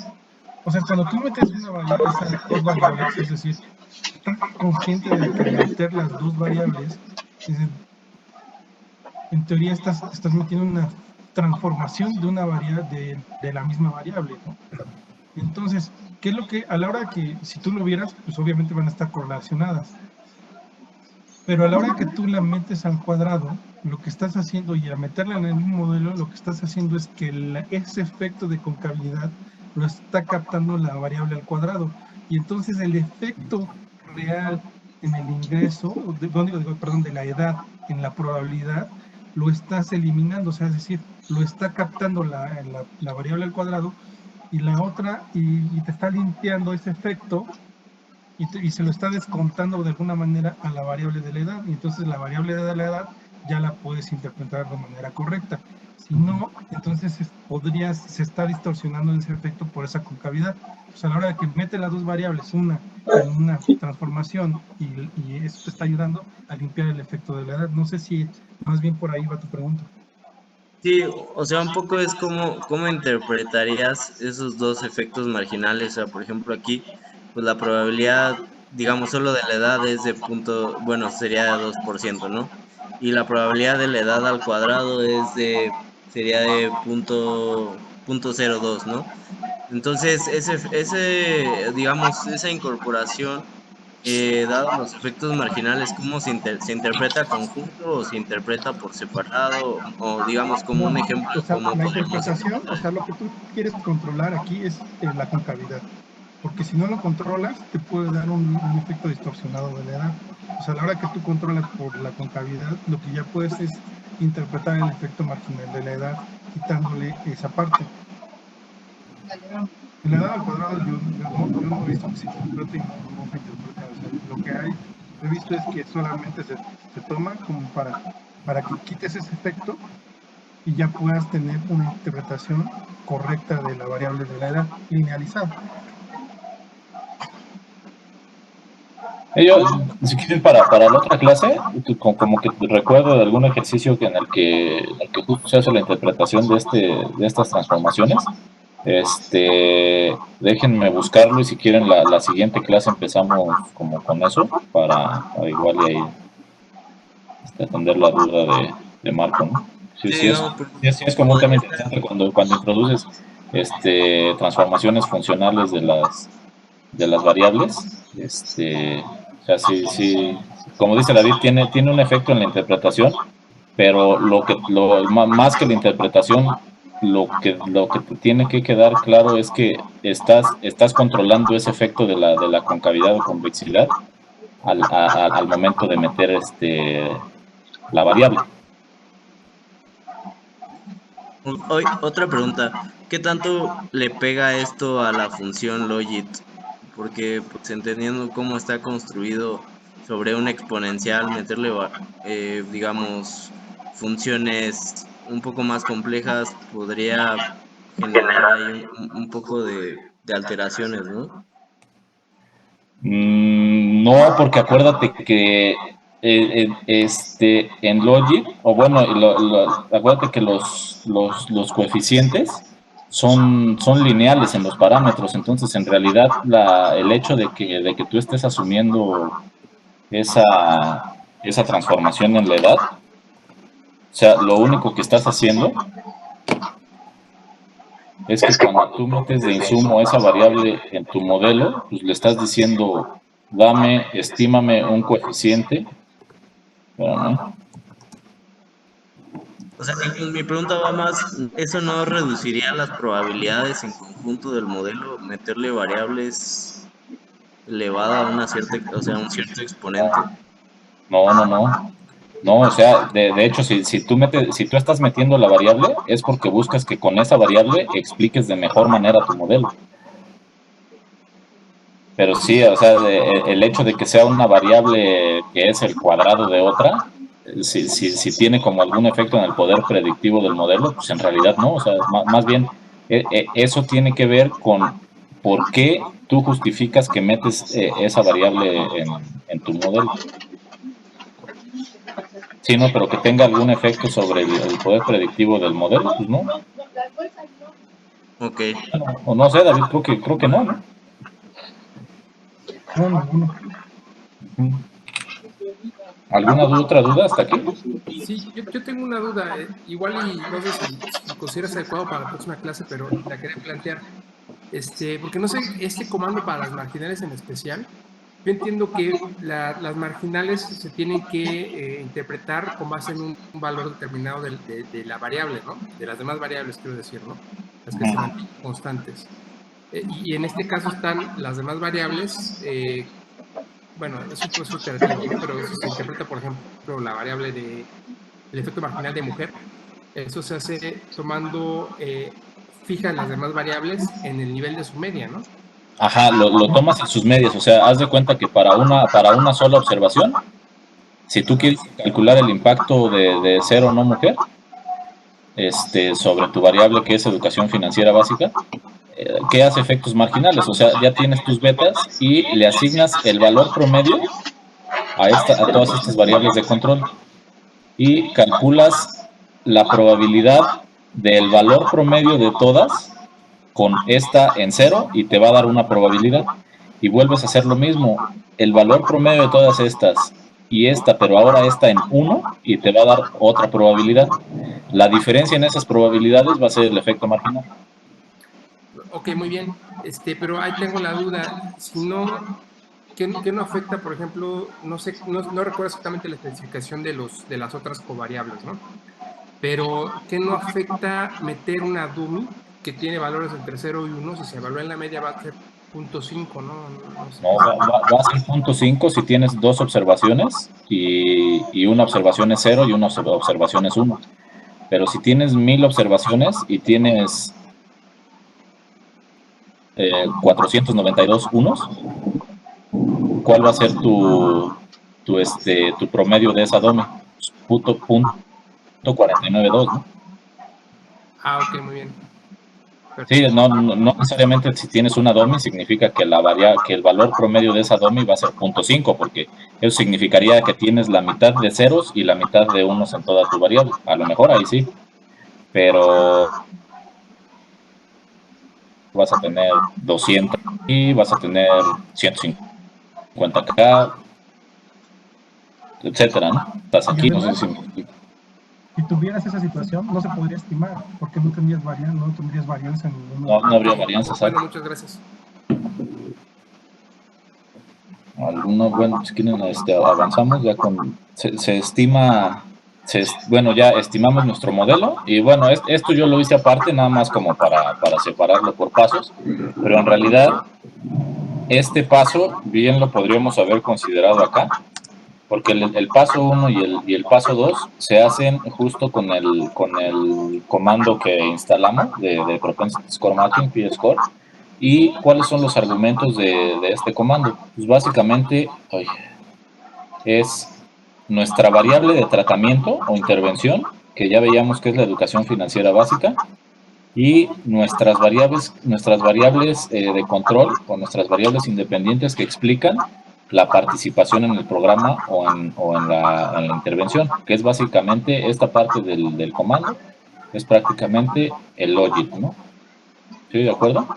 Speaker 4: o sea, cuando tú metes una variable, esas dos variables, es decir, estás consciente de que al meter las dos variables, en teoría estás metiendo una transformación de una variable, de la misma variable, ¿no? Entonces, ¿qué es lo que, a la hora que, si tú lo vieras, pues obviamente van a estar correlacionadas, pero a la hora que tú la metes al cuadrado, lo que estás haciendo, y al meterla en el mismo modelo, lo que estás haciendo es que ese efecto de concavidad lo está captando la variable al cuadrado, y entonces el efecto real en el ingreso, de la edad en la probabilidad, lo estás eliminando, o sea, es decir, lo está captando la variable al cuadrado, y la otra, y te está limpiando ese efecto, y se lo está descontando de alguna manera a la variable de la edad, y entonces la variable de la edad ya la puedes interpretar de manera correcta. Si no, entonces se está distorsionando ese efecto por esa concavidad. Pues a la hora de que mete las dos variables, una en una transformación, y eso te está ayudando a limpiar el efecto de la edad. No sé si más bien por ahí va tu pregunta.
Speaker 3: Sí, o sea, un poco es cómo interpretarías esos dos efectos marginales. O sea, por ejemplo, aquí, pues la probabilidad, digamos, solo de la edad es de bueno, sería 2%, ¿no? Y la probabilidad de la edad al cuadrado sería de punto 02, ¿no? Entonces, digamos, esa incorporación, dados los efectos marginales, ¿cómo se interpreta conjunto o se interpreta por separado? O digamos, como un ejemplo,
Speaker 4: O sea,
Speaker 3: ¿cómo
Speaker 4: la
Speaker 3: podemos
Speaker 4: interpretación, o
Speaker 3: interpretar?
Speaker 4: sea, lo que tú quieres controlar aquí es la concavidad, porque si no lo controlas, te puede dar un efecto distorsionado de la edad. O sea, a la hora que tú controlas por la concavidad, lo que ya puedes es interpretar el efecto marginal de la edad, quitándole esa parte. La edad al cuadrado yo no he visto que se interprete y no se interpreta. O sea, lo que he visto es que solamente se toma como para que quites ese efecto y ya puedas tener una interpretación correcta de la variable de la edad linealizada.
Speaker 2: Yo, si quieren, para la otra clase, como que recuerdo de algún ejercicio en el que justo se hace la interpretación de estas transformaciones. Déjenme buscarlo y si quieren la siguiente clase empezamos como con eso para igual y ahí atender la duda de Marco, ¿no? Sí,
Speaker 3: No,
Speaker 2: es como un tema interesante cuando introduces transformaciones funcionales de las variables. O sea, sí, como dice David, tiene un efecto en la interpretación, pero más que la interpretación, lo que te tiene que quedar claro es que estás controlando ese efecto de la concavidad o convexidad al momento de meter la variable.
Speaker 3: Hoy, otra pregunta, ¿qué tanto le pega esto a la función logit? Porque pues, entendiendo cómo está construido sobre un exponencial, meterle, digamos, funciones un poco más complejas podría generar ahí un poco de alteraciones, ¿no?
Speaker 2: No, porque acuérdate que en Logic, o bueno, acuérdate que los coeficientes son lineales en los parámetros, entonces en realidad el hecho de que tú estés asumiendo esa transformación en la edad, o sea, lo único que estás haciendo es que cuando tú metes de insumo esa variable en tu modelo, pues le estás diciendo, estímame un coeficiente. ¿No?
Speaker 3: O sea, mi pregunta va más, ¿eso no reduciría las probabilidades en conjunto del modelo? Meterle variables elevada a un cierto exponente.
Speaker 2: No, o sea, de hecho, si tú estás metiendo la variable, es porque buscas que con esa variable expliques de mejor manera tu modelo. Pero sí, o sea, el hecho de que sea una variable que es el cuadrado de otra, si tiene como algún efecto en el poder predictivo del modelo, pues en realidad no, o sea, más bien eso tiene que ver con por qué tú justificas que metes esa variable en tu modelo. Sí, no, pero que tenga algún efecto sobre el poder predictivo del modelo, pues no.
Speaker 3: Ok.
Speaker 2: O no sé, David, creo que no, ¿no?
Speaker 4: No, ninguno.
Speaker 2: ¿Alguna otra duda hasta aquí?
Speaker 8: Sí, yo tengo una duda, igual y no sé si consideras adecuado para la próxima clase, pero la quería plantear. Porque no sé, este comando para las marginales en especial, yo entiendo que las marginales se tienen que interpretar con base en un valor determinado de la variable, ¿no? De las demás variables, quiero decir, ¿no? Las que se mantienen constantes. Y en este caso están las demás variables, bueno, es un proceso iterativo, ¿no? Pero si se interpreta, por ejemplo, la variable el efecto marginal de mujer, eso se hace tomando, fija las demás variables en el nivel de su media, ¿no?
Speaker 2: Ajá, lo tomas en sus medias, o sea, haz de cuenta que para una sola observación, si tú quieres calcular el impacto de ser o no mujer, sobre tu variable que es educación financiera básica, ¿qué hace efectos marginales? O sea, ya tienes tus betas y le asignas el valor promedio a todas estas variables de control y calculas la probabilidad del valor promedio de todas con esta en 0 y te va a dar una probabilidad. Y vuelves a hacer lo mismo, el valor promedio de todas estas y esta, pero ahora esta en 1 y te va a dar otra probabilidad. La diferencia en esas probabilidades va a ser el efecto marginal.
Speaker 8: Ok, muy bien. Pero ahí tengo la duda. Si no, ¿qué no afecta, por ejemplo? No sé, no recuerdo exactamente la especificación de las otras covariables, ¿no? Pero ¿qué no afecta meter una dummy que tiene valores entre 0 y 1? Si se evalúa en la media va a ser 0.5, ¿no? No sé
Speaker 2: No,
Speaker 8: qué sea.
Speaker 2: va a ser 0.5 si tienes dos observaciones y una observación es 0 y una observación es 1. Pero si tienes 1000 observaciones y tienes 492 unos, ¿cuál va a ser tu promedio de esa DOME? Punto 492, ¿no?
Speaker 8: Ah, ok, muy bien.
Speaker 2: Sí,
Speaker 8: Perfecto.
Speaker 2: no necesariamente si tienes una DOMI significa que que el valor promedio de esa DOMI va a ser 0.5, porque eso significaría que tienes la mitad de ceros y la mitad de unos en toda tu variable. A lo mejor ahí sí, pero vas a tener 200 y vas a tener 150K, etcétera, ¿no? Estás
Speaker 4: Y
Speaker 2: aquí, no sé
Speaker 4: además,
Speaker 2: si me explico.
Speaker 4: si tuvieras esa situación, no se podría estimar, porque no tendrías varianza en ninguno.
Speaker 2: No habría varianza, ¿sabes?
Speaker 8: Bueno, muchas gracias.
Speaker 2: Bueno, si quieren, avanzamos ya se estima, bueno, ya estimamos nuestro modelo y bueno, esto yo lo hice aparte nada más como para separarlo por pasos, pero en realidad este paso bien lo podríamos haber considerado acá, porque el paso 1 y el paso 2 se hacen justo con el comando que instalamos de Propensity Score Matching, PScore. ¿Y cuáles son los argumentos de este comando? Pues básicamente es nuestra variable de tratamiento o intervención, que ya veíamos que es la educación financiera básica, y nuestras variables de control o nuestras variables independientes que explican la participación en el programa o en la intervención, que es básicamente esta parte del comando, es prácticamente el logit, ¿no? ¿Sí, de acuerdo?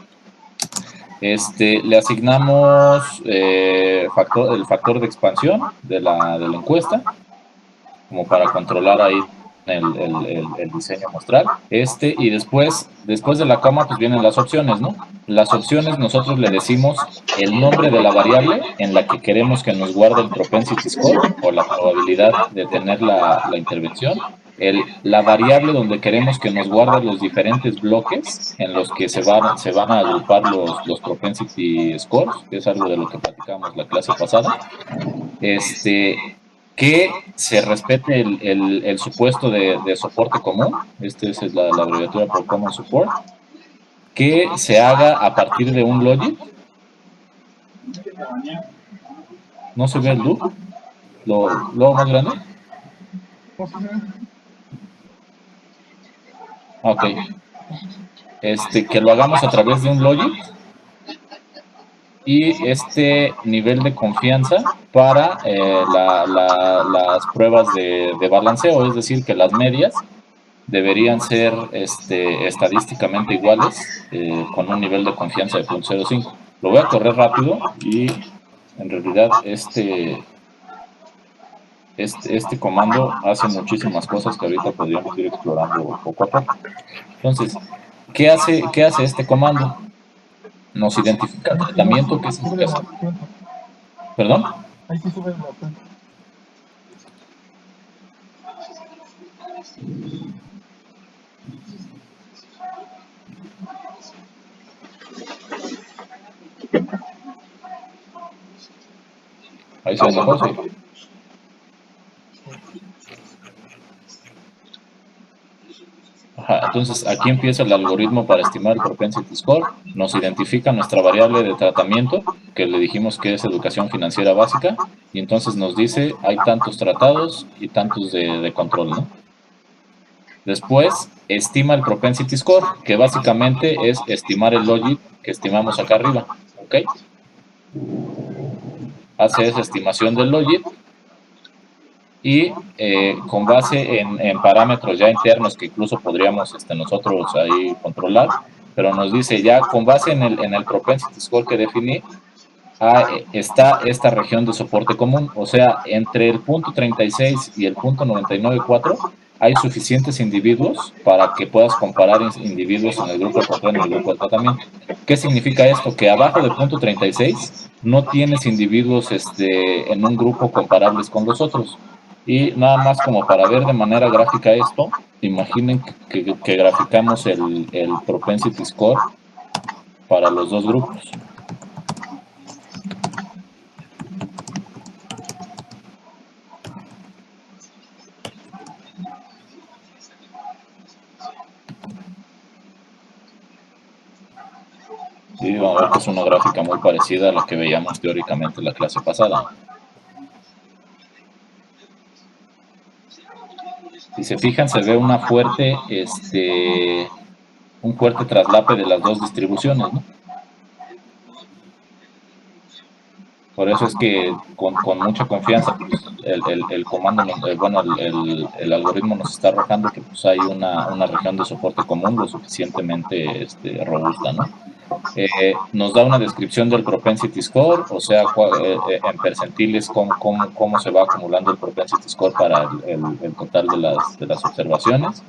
Speaker 2: Le asignamos el factor de expansión de la encuesta, como para controlar ahí el diseño muestral. Y después de la coma, pues vienen las opciones, ¿no? Las opciones nosotros le decimos el nombre de la variable en la que queremos que nos guarde el propensity score o la probabilidad de tener la intervención. La variable donde queremos que nos guarde los diferentes bloques en los que se van a agrupar los propensity scores, que es algo de lo que platicamos la clase pasada. Que se respete el supuesto de soporte común, es la abreviatura por Common Support, que se haga a partir de un logit ¿No se ve el loop? ¿Lo más grande? Ok. Que lo hagamos a través de un logit y este nivel de confianza para las pruebas de balanceo, es decir, que las medias deberían ser estadísticamente iguales con un nivel de confianza de 0.05. Lo voy a correr rápido y en realidad este comando hace muchísimas cosas que ahorita podríamos ir explorando poco a poco. Entonces, ¿qué hace este comando? Nos identifica el tratamiento que es eficaz. ¿Perdón?
Speaker 4: Ahí sí sube bastante.
Speaker 2: Ahí se ve mejor, sí. Ajá, entonces aquí empieza el algoritmo para estimar el propensity score, nos identifica nuestra variable de tratamiento, que le dijimos que es educación financiera básica, y entonces nos dice hay tantos tratados y tantos de control, ¿no? Después estima el propensity score, que básicamente es estimar el logit que estimamos acá arriba, ¿ok? Hace esa estimación del logit y con base en parámetros ya internos que incluso podríamos nosotros ahí controlar, pero nos dice ya con base en el propensity score que definí, está esta región de soporte común, o sea, entre el punto 36 y el punto 99.4 hay suficientes individuos para que puedas comparar individuos en el grupo de control y en el grupo de tratamiento. ¿Qué significa esto? Que abajo del punto 36 no tienes individuos en un grupo comparables con los otros. Y nada más como para ver de manera gráfica esto, imaginen que graficamos el propensity score para los dos grupos. Sí, vamos a ver que es una gráfica muy parecida a la que veíamos teóricamente en la clase pasada. Si se fijan, se ve un fuerte traslape de las dos distribuciones, ¿no? Por eso es que con mucha confianza pues, el comando, el algoritmo nos está arrojando que pues, hay una región de soporte común lo suficientemente robusta, ¿no? Nos da una descripción del propensity score, o sea, en percentiles cómo se va acumulando el propensity score para el total de las observaciones,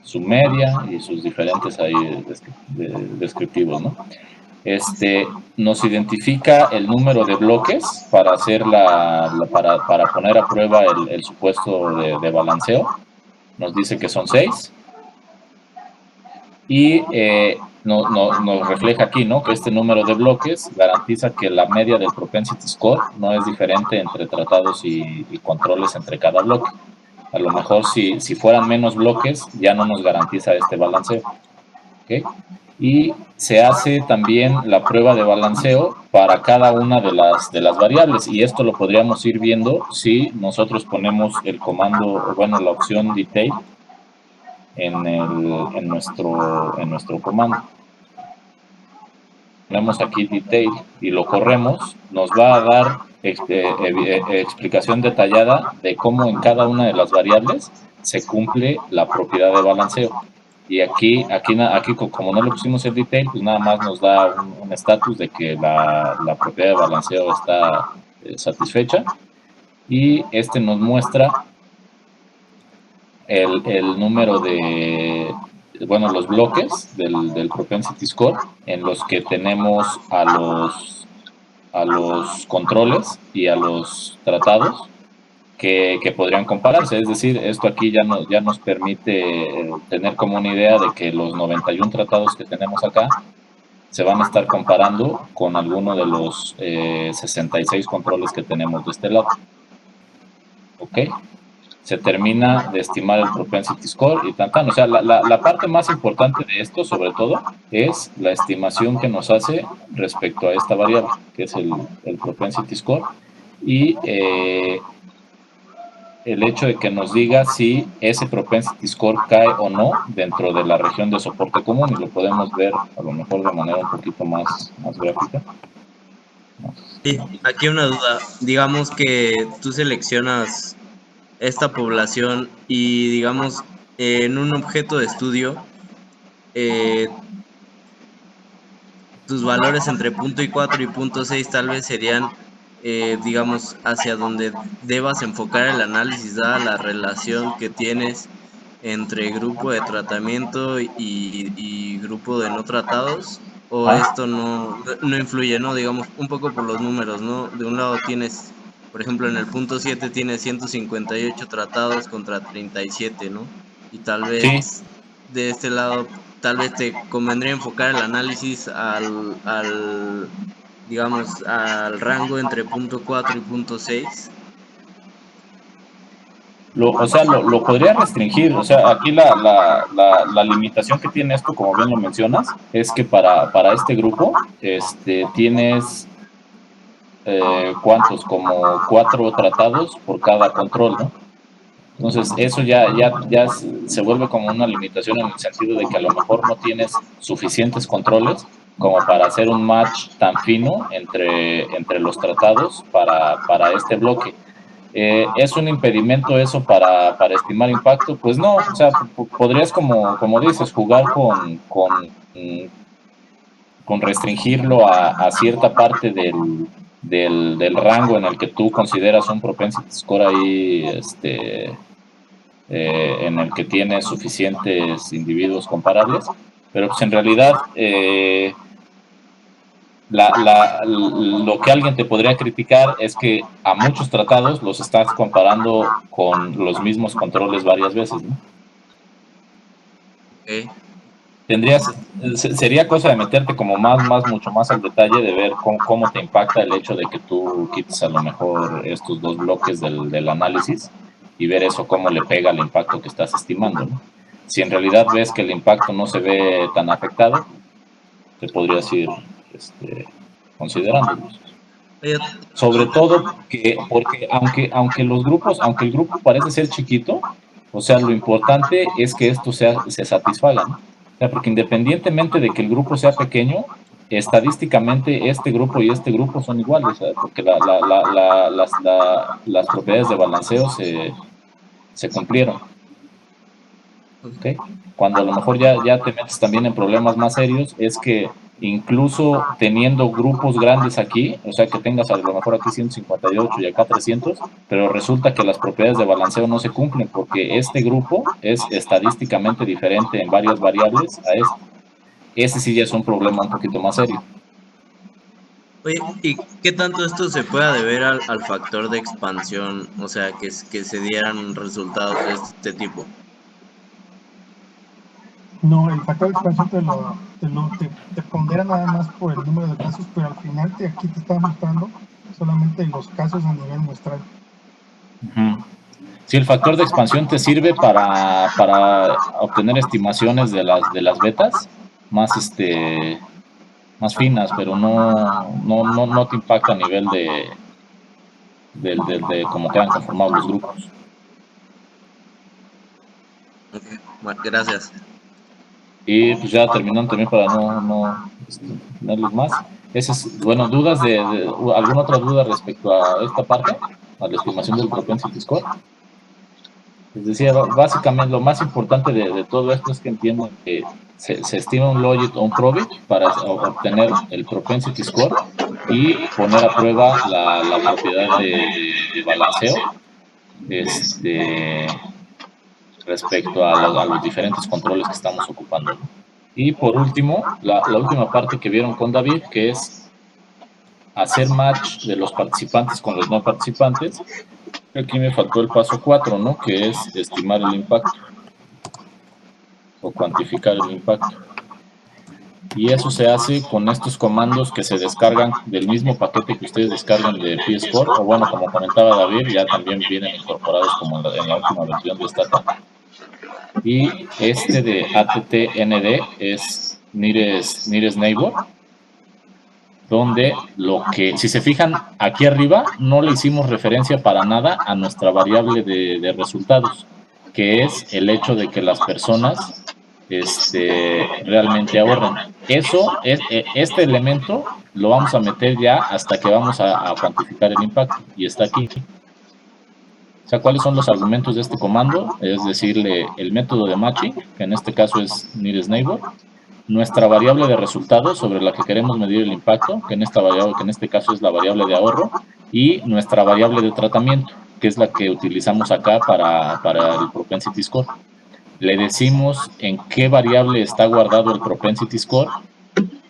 Speaker 2: su media y sus diferentes ahí descriptivos, ¿no? Nos identifica el número de bloques para hacer para poner a prueba el supuesto de balanceo. Nos dice que son 6 y nos refleja aquí, ¿no? Que este número de bloques garantiza que la media del propensity score no es diferente entre tratados y controles entre cada bloque. A lo mejor si fueran menos bloques ya no nos garantiza este balanceo. ¿Okay? Y se hace también la prueba de balanceo para cada una de las variables, y esto lo podríamos ir viendo si nosotros ponemos el comando, bueno, la opción detail en nuestro comando. Ponemos aquí detail y lo corremos, nos va a dar explicación detallada de cómo en cada una de las variables se cumple la propiedad de balanceo. Y aquí como no le pusimos el detail, pues nada más nos da un estatus de que la propiedad de balanceo está satisfecha. Y nos muestra el número de, bueno, los bloques del propensity score en los que tenemos a los controles y a los tratados que podrían compararse, es decir, esto aquí ya nos permite tener como una idea de que los 91 tratados que tenemos acá se van a estar comparando con alguno de los 66 controles que tenemos de este lado. ¿Ok? se termina de estimar el propensity score y tan. O sea, la parte más importante de esto, sobre todo, es la estimación que nos hace respecto a esta variable, que es el propensity score, y el hecho de que nos diga si ese propensity score cae o no dentro de la región de soporte común, y lo podemos ver a lo mejor de manera un poquito más gráfica.
Speaker 3: Sí, aquí una duda. Digamos que tú seleccionas esta población y digamos en un objeto de estudio tus valores entre punto y 4 y punto 6 tal vez serían digamos hacia donde debas enfocar el análisis dada la relación que tienes entre grupo de tratamiento y grupo de no tratados, o esto no influye, ¿no? Digamos, un poco por los números, ¿no? De un lado tienes, por ejemplo, en el punto 7 tienes 158 tratados contra 37, ¿no? Y tal vez de este lado, tal vez te convendría enfocar el análisis digamos, al rango entre punto 4 y punto 6.
Speaker 2: O sea, lo podría restringir. O sea, aquí la limitación que tiene esto, como bien lo mencionas, es que para este grupo tienes ¿cuántos? Como 4 tratados por cada control, ¿no? Entonces, eso ya se vuelve como una limitación en el sentido de que a lo mejor no tienes suficientes controles como para hacer un match tan fino entre los tratados para este bloque. ¿Es un impedimento eso para estimar impacto? Pues no, o sea, podrías, como dices, jugar con restringirlo a cierta parte del rango en el que tú consideras un propensity score ahí, en el que tienes suficientes individuos comparables, pero pues en realidad lo que alguien te podría criticar es que a muchos tratados los estás comparando con los mismos controles varias veces, ¿no?
Speaker 3: Okay.
Speaker 2: Sería cosa de meterte como mucho más al detalle de ver cómo te impacta el hecho de que tú quites a lo mejor estos 2 bloques del análisis y ver eso cómo le pega al impacto que estás estimando, ¿no? Si en realidad ves que el impacto no se ve tan afectado, te podrías ir considerándolos. Sobre todo porque aunque el grupo parece ser chiquito, o sea, lo importante es que esto se satisfaga, ¿no? O sea, porque independientemente de que el grupo sea pequeño, estadísticamente este grupo y este grupo son iguales, ¿sabes? Porque las propiedades de balanceo se cumplieron. ¿Okay? Cuando a lo mejor ya te metes también en problemas más serios, es que incluso teniendo grupos grandes aquí, o sea que tengas a lo mejor aquí 158 y acá 300, pero resulta que las propiedades de balanceo no se cumplen porque este grupo es estadísticamente diferente en varias variables a este. Ese sí ya es un problema un poquito más serio.
Speaker 3: Oye, ¿y qué tanto esto se puede deber al factor de expansión? O sea, que se dieran resultados de este tipo.
Speaker 4: No, el factor de expansión te pondera nada más por el número de casos, pero al final aquí te está mostrando solamente los casos a nivel muestral.
Speaker 2: Sí, el factor de expansión te sirve para obtener estimaciones de las betas más más finas, pero no te impacta a nivel de cómo quedan conformados los grupos.
Speaker 3: Okay. Bueno, gracias.
Speaker 2: Y pues ya terminando también para no tenerlos más. Bueno, dudas ¿alguna otra duda respecto a esta parte? A la estimación del propensity score. Les decía, básicamente lo más importante de todo esto es que entiendan que se estima un logit o un probit para obtener el propensity score y poner a prueba la propiedad de balanceo respecto a los diferentes controles que estamos ocupando, ¿no? Y por último, la última parte que vieron con David, que es hacer match de los participantes con los no participantes. Aquí me faltó el paso 4, ¿no? Que es estimar el impacto o cuantificar el impacto. Y eso se hace con estos comandos que se descargan del mismo paquete que ustedes descargan de PScore, o bueno, como comentaba David, ya también vienen incorporados como en la última versión de Stata. Y este de attnd es nearest neighbor, donde si se fijan aquí arriba, no le hicimos referencia para nada a nuestra variable de resultados, que es el hecho de que las personas realmente ahorren. Este elemento lo vamos a meter ya hasta que vamos a cuantificar el impacto, y está aquí. O sea, ¿cuáles son los argumentos de este comando? Es decirle el método de matching, que en este caso es nearest neighbor, nuestra variable de resultados sobre la que queremos medir el impacto, que en este caso es la variable de ahorro, y nuestra variable de tratamiento, que es la que utilizamos acá para el propensity score. Le decimos en qué variable está guardado el propensity score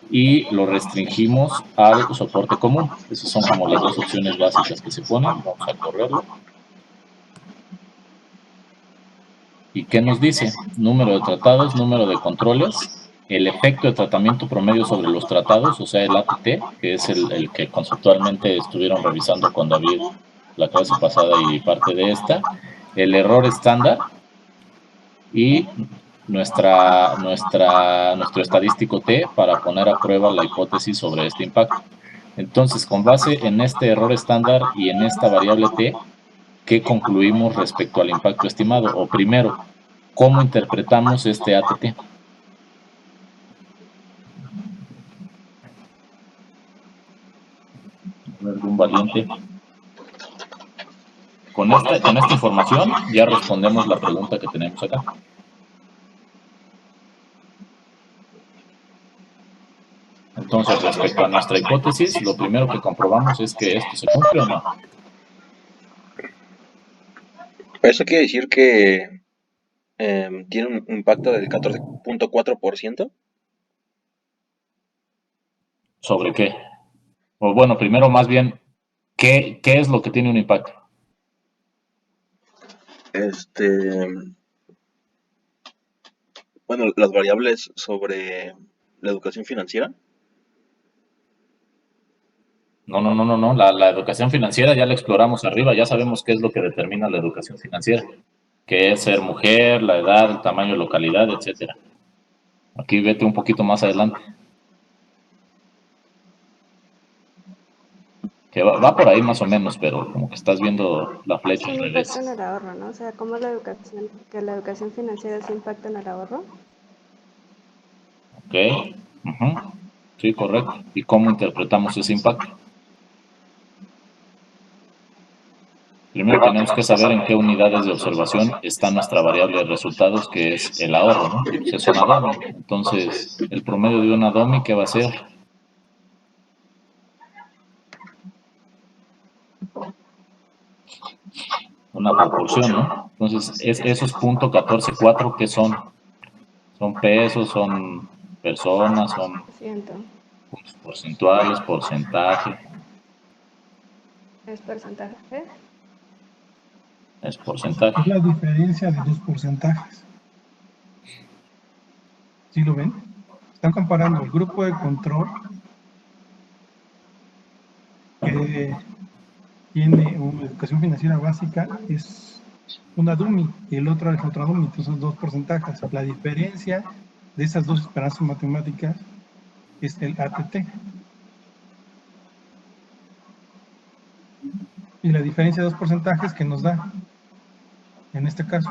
Speaker 2: y lo restringimos al soporte común. Esas son como las dos opciones básicas que se ponen. Vamos a correrlo. ¿Y qué nos dice? Número de tratados, número de controles, el efecto de tratamiento promedio sobre los tratados, o sea, el ATT, que es el que conceptualmente estuvieron revisando con David la clase pasada y parte de esta, el error estándar y nuestro estadístico T para poner a prueba la hipótesis sobre este impacto. Entonces, con base en este error estándar y en esta variable T, ¿qué concluimos respecto al impacto estimado? O primero, ¿cómo interpretamos este ATT? ¿Algún valiente? Con esta información ya respondemos la pregunta que tenemos acá. Entonces, respecto a nuestra hipótesis, lo primero que comprobamos es que esto se cumple o no.
Speaker 10: Eso quiere decir que tiene un impacto del 14.4%.
Speaker 2: ¿Sobre qué? O bueno, primero más bien, ¿qué es lo que tiene un impacto?
Speaker 10: Bueno, las variables sobre la educación financiera.
Speaker 2: No. La educación financiera ya la exploramos arriba, ya sabemos qué es lo que determina la educación financiera, que es ser mujer, la edad, el tamaño de localidad, etcétera. Aquí vete un poquito más adelante. Que va por ahí más o menos, pero como que estás viendo la flecha al revés.
Speaker 6: Impacto en el ahorro, ¿no? O sea, ¿cómo la educación financiera sí impacta en el ahorro?
Speaker 2: Ok, sí, correcto. ¿Y cómo interpretamos ese impacto? Primero tenemos que saber en qué unidades de observación está nuestra variable de resultados, que es el ahorro, ¿no? Pues es una DOMI. Entonces, el promedio de una DOMI, ¿qué va a ser? Una proporción, ¿no? Entonces, esos .144, ¿qué son? Son pesos, son personas, son puntos porcentuales, porcentaje.
Speaker 6: ¿Es porcentaje?
Speaker 2: Es porcentaje.
Speaker 4: Es la diferencia de dos porcentajes. ¿Sí lo ven? Están comparando el grupo de control que tiene una educación financiera básica, es una DUMI, y el otro es otra DUMI, entonces son dos porcentajes. La diferencia de esas dos esperanzas matemáticas es el ATT. Y la diferencia de dos porcentajes que nos da, en este caso.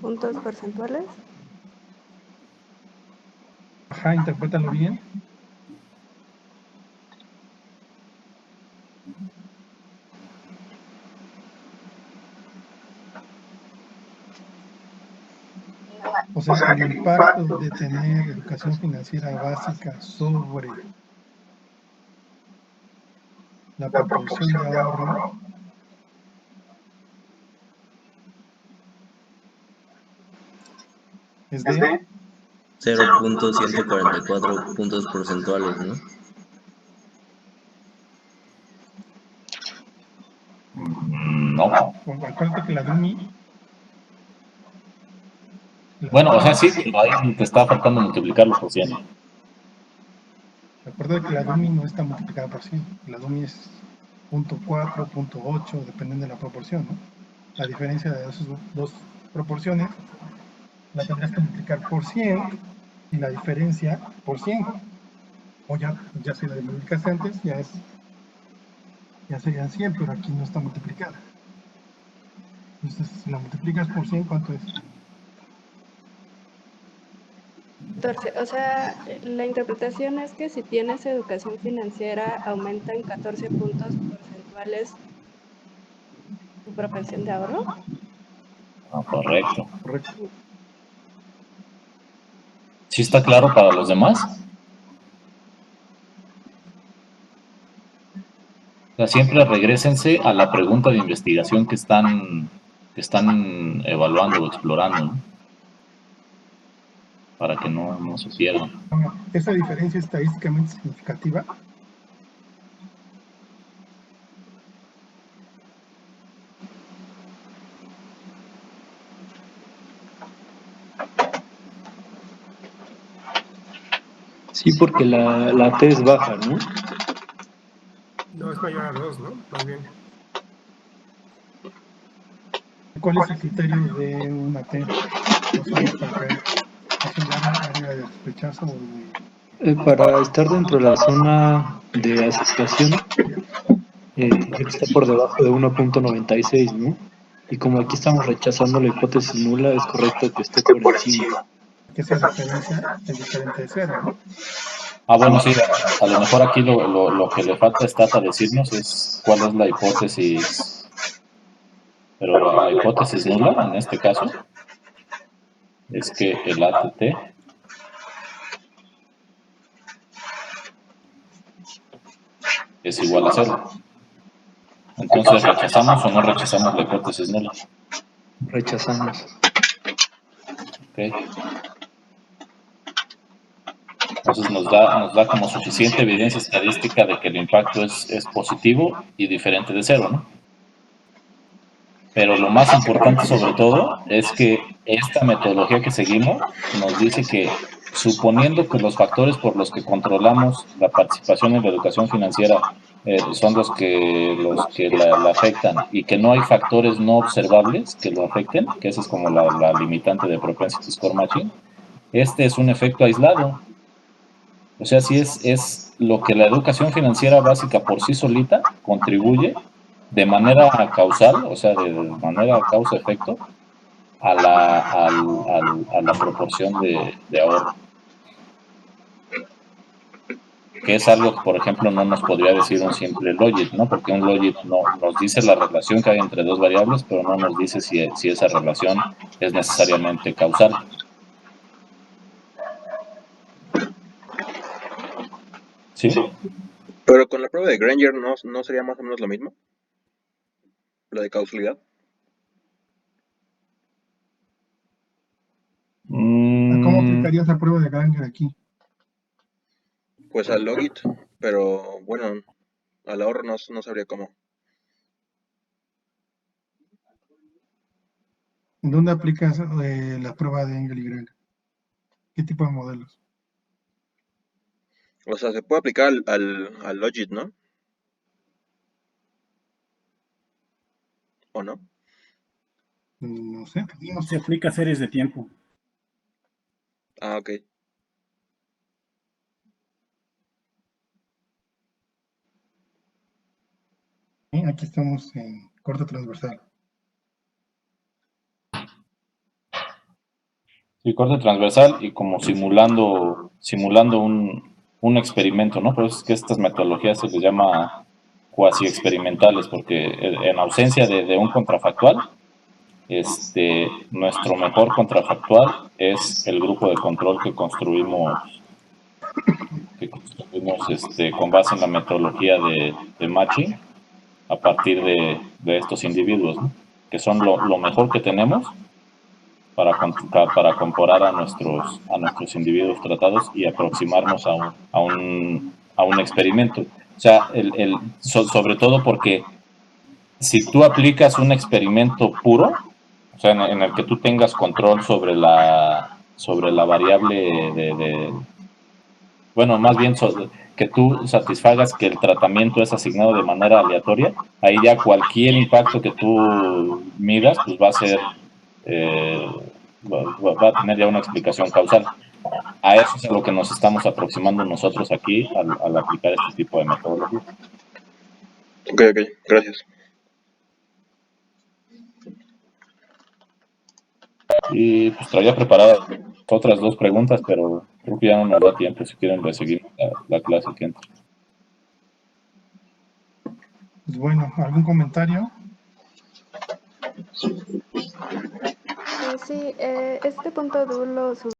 Speaker 6: ¿Puntos porcentuales?
Speaker 4: Ajá, interprétalo bien. O sea, el impacto de tener educación financiera básica sobre la proporción de ahorro es de
Speaker 3: 0.144 puntos porcentuales, ¿no?
Speaker 2: No.
Speaker 4: Acuérdate que la DUMI
Speaker 2: Bueno, o sea, sí, pero ahí te está faltando multiplicarlo por 100.
Speaker 4: Recuerda que la DOMI no está multiplicada por 100. La DOMI es 0.4, 0.8, dependiendo de la proporción, ¿no? La diferencia de esas dos proporciones la tendrás que multiplicar por 100 y la diferencia por 100. O ya si la multiplicaste antes, ya serían 100, pero aquí no está multiplicada. Entonces, si la multiplicas por 100, ¿cuánto es?
Speaker 6: 14. O sea, la interpretación es que si tienes educación financiera, aumenta en 14 puntos porcentuales tu propensión de ahorro.
Speaker 2: Correcto. ¿Sí está claro para los demás? O sea, siempre regrésense a la pregunta de investigación que están evaluando o explorando, ¿no? Para que no se pierdan.
Speaker 4: Esa diferencia estadísticamente significativa.
Speaker 1: Sí, porque la T es baja, ¿no?
Speaker 8: No, es mayor a 2, ¿no? Más bien.
Speaker 4: ¿Cuál es el criterio de una T? ¿No sabes para qué? ¿Es un área de rechazo o de...?
Speaker 1: Para estar dentro de la zona de aceptación, tendría que estar por debajo de 1.96, ¿no? Y como aquí estamos rechazando la hipótesis nula, es correcto que esté por encima.
Speaker 4: Que esa diferencia es diferente de cero, ¿no?
Speaker 2: Bueno, sí, a lo mejor aquí lo que le falta a Stata decirnos es cuál es la hipótesis, pero la hipótesis nula, en este caso, es que el ATT es igual a 0. Entonces, ¿rechazamos o no rechazamos la hipótesis nula?
Speaker 1: Rechazamos.
Speaker 2: Okay. Entonces nos da como suficiente evidencia estadística de que el impacto es positivo y diferente de 0, ¿no? Pero lo más importante sobre todo es que esta metodología que seguimos nos dice que suponiendo que los factores por los que controlamos la participación en la educación financiera son los que la afectan y que no hay factores no observables que lo afecten, que esa es como la limitante de propensity score matching, este es un efecto aislado. O sea, si es lo que la educación financiera básica por sí solita contribuye de manera causal, o sea, de manera causa-efecto, a la proporción de ahorro. Que es algo que, por ejemplo, no nos podría decir un simple logit, ¿no? Porque un logit no nos dice la relación que hay entre dos variables, pero no nos dice si esa relación es necesariamente causal. ¿Sí?
Speaker 10: Pero con la prueba de Granger no sería más o menos lo mismo. La de causalidad.
Speaker 4: ¿Cómo aplicarías la prueba de Granger aquí?
Speaker 10: Pues al logit, pero bueno, al ahorro no sabría cómo.
Speaker 4: ¿Dónde aplicas la prueba de Engel y Granger? ¿Qué tipo de modelos?
Speaker 10: O sea, se puede aplicar al logit, ¿no? ¿O no?
Speaker 4: No sé.
Speaker 11: Se aplica a series de tiempo.
Speaker 10: Ah, ok.
Speaker 4: Aquí estamos en corte transversal.
Speaker 2: Sí, corte transversal y como simulando un experimento, ¿no? Por eso es que estas metodologías se les llama cuasi experimentales, porque en ausencia de un contrafactual, nuestro mejor contrafactual es el grupo de control que construimos con base en la metodología de matching a partir de estos individuos, ¿no? Que son lo mejor que tenemos para comparar a nuestros individuos tratados y aproximarnos a un experimento. O sea, sobre todo porque si tú aplicas un experimento puro, O sea, en el que tú tengas control sobre la variable bueno, más bien que tú satisfagas que el tratamiento es asignado de manera aleatoria, ahí ya cualquier impacto que tú midas, pues va a ser, va a tener ya una explicación causal. A eso es a lo que nos estamos aproximando nosotros aquí al aplicar este tipo de metodología.
Speaker 10: Ok, gracias.
Speaker 2: Y pues traía preparadas otras 2 preguntas, pero creo que ya no nos da tiempo si quieren seguir la clase que entra.
Speaker 4: Pues bueno, ¿algún comentario?
Speaker 6: Sí, este punto Du lo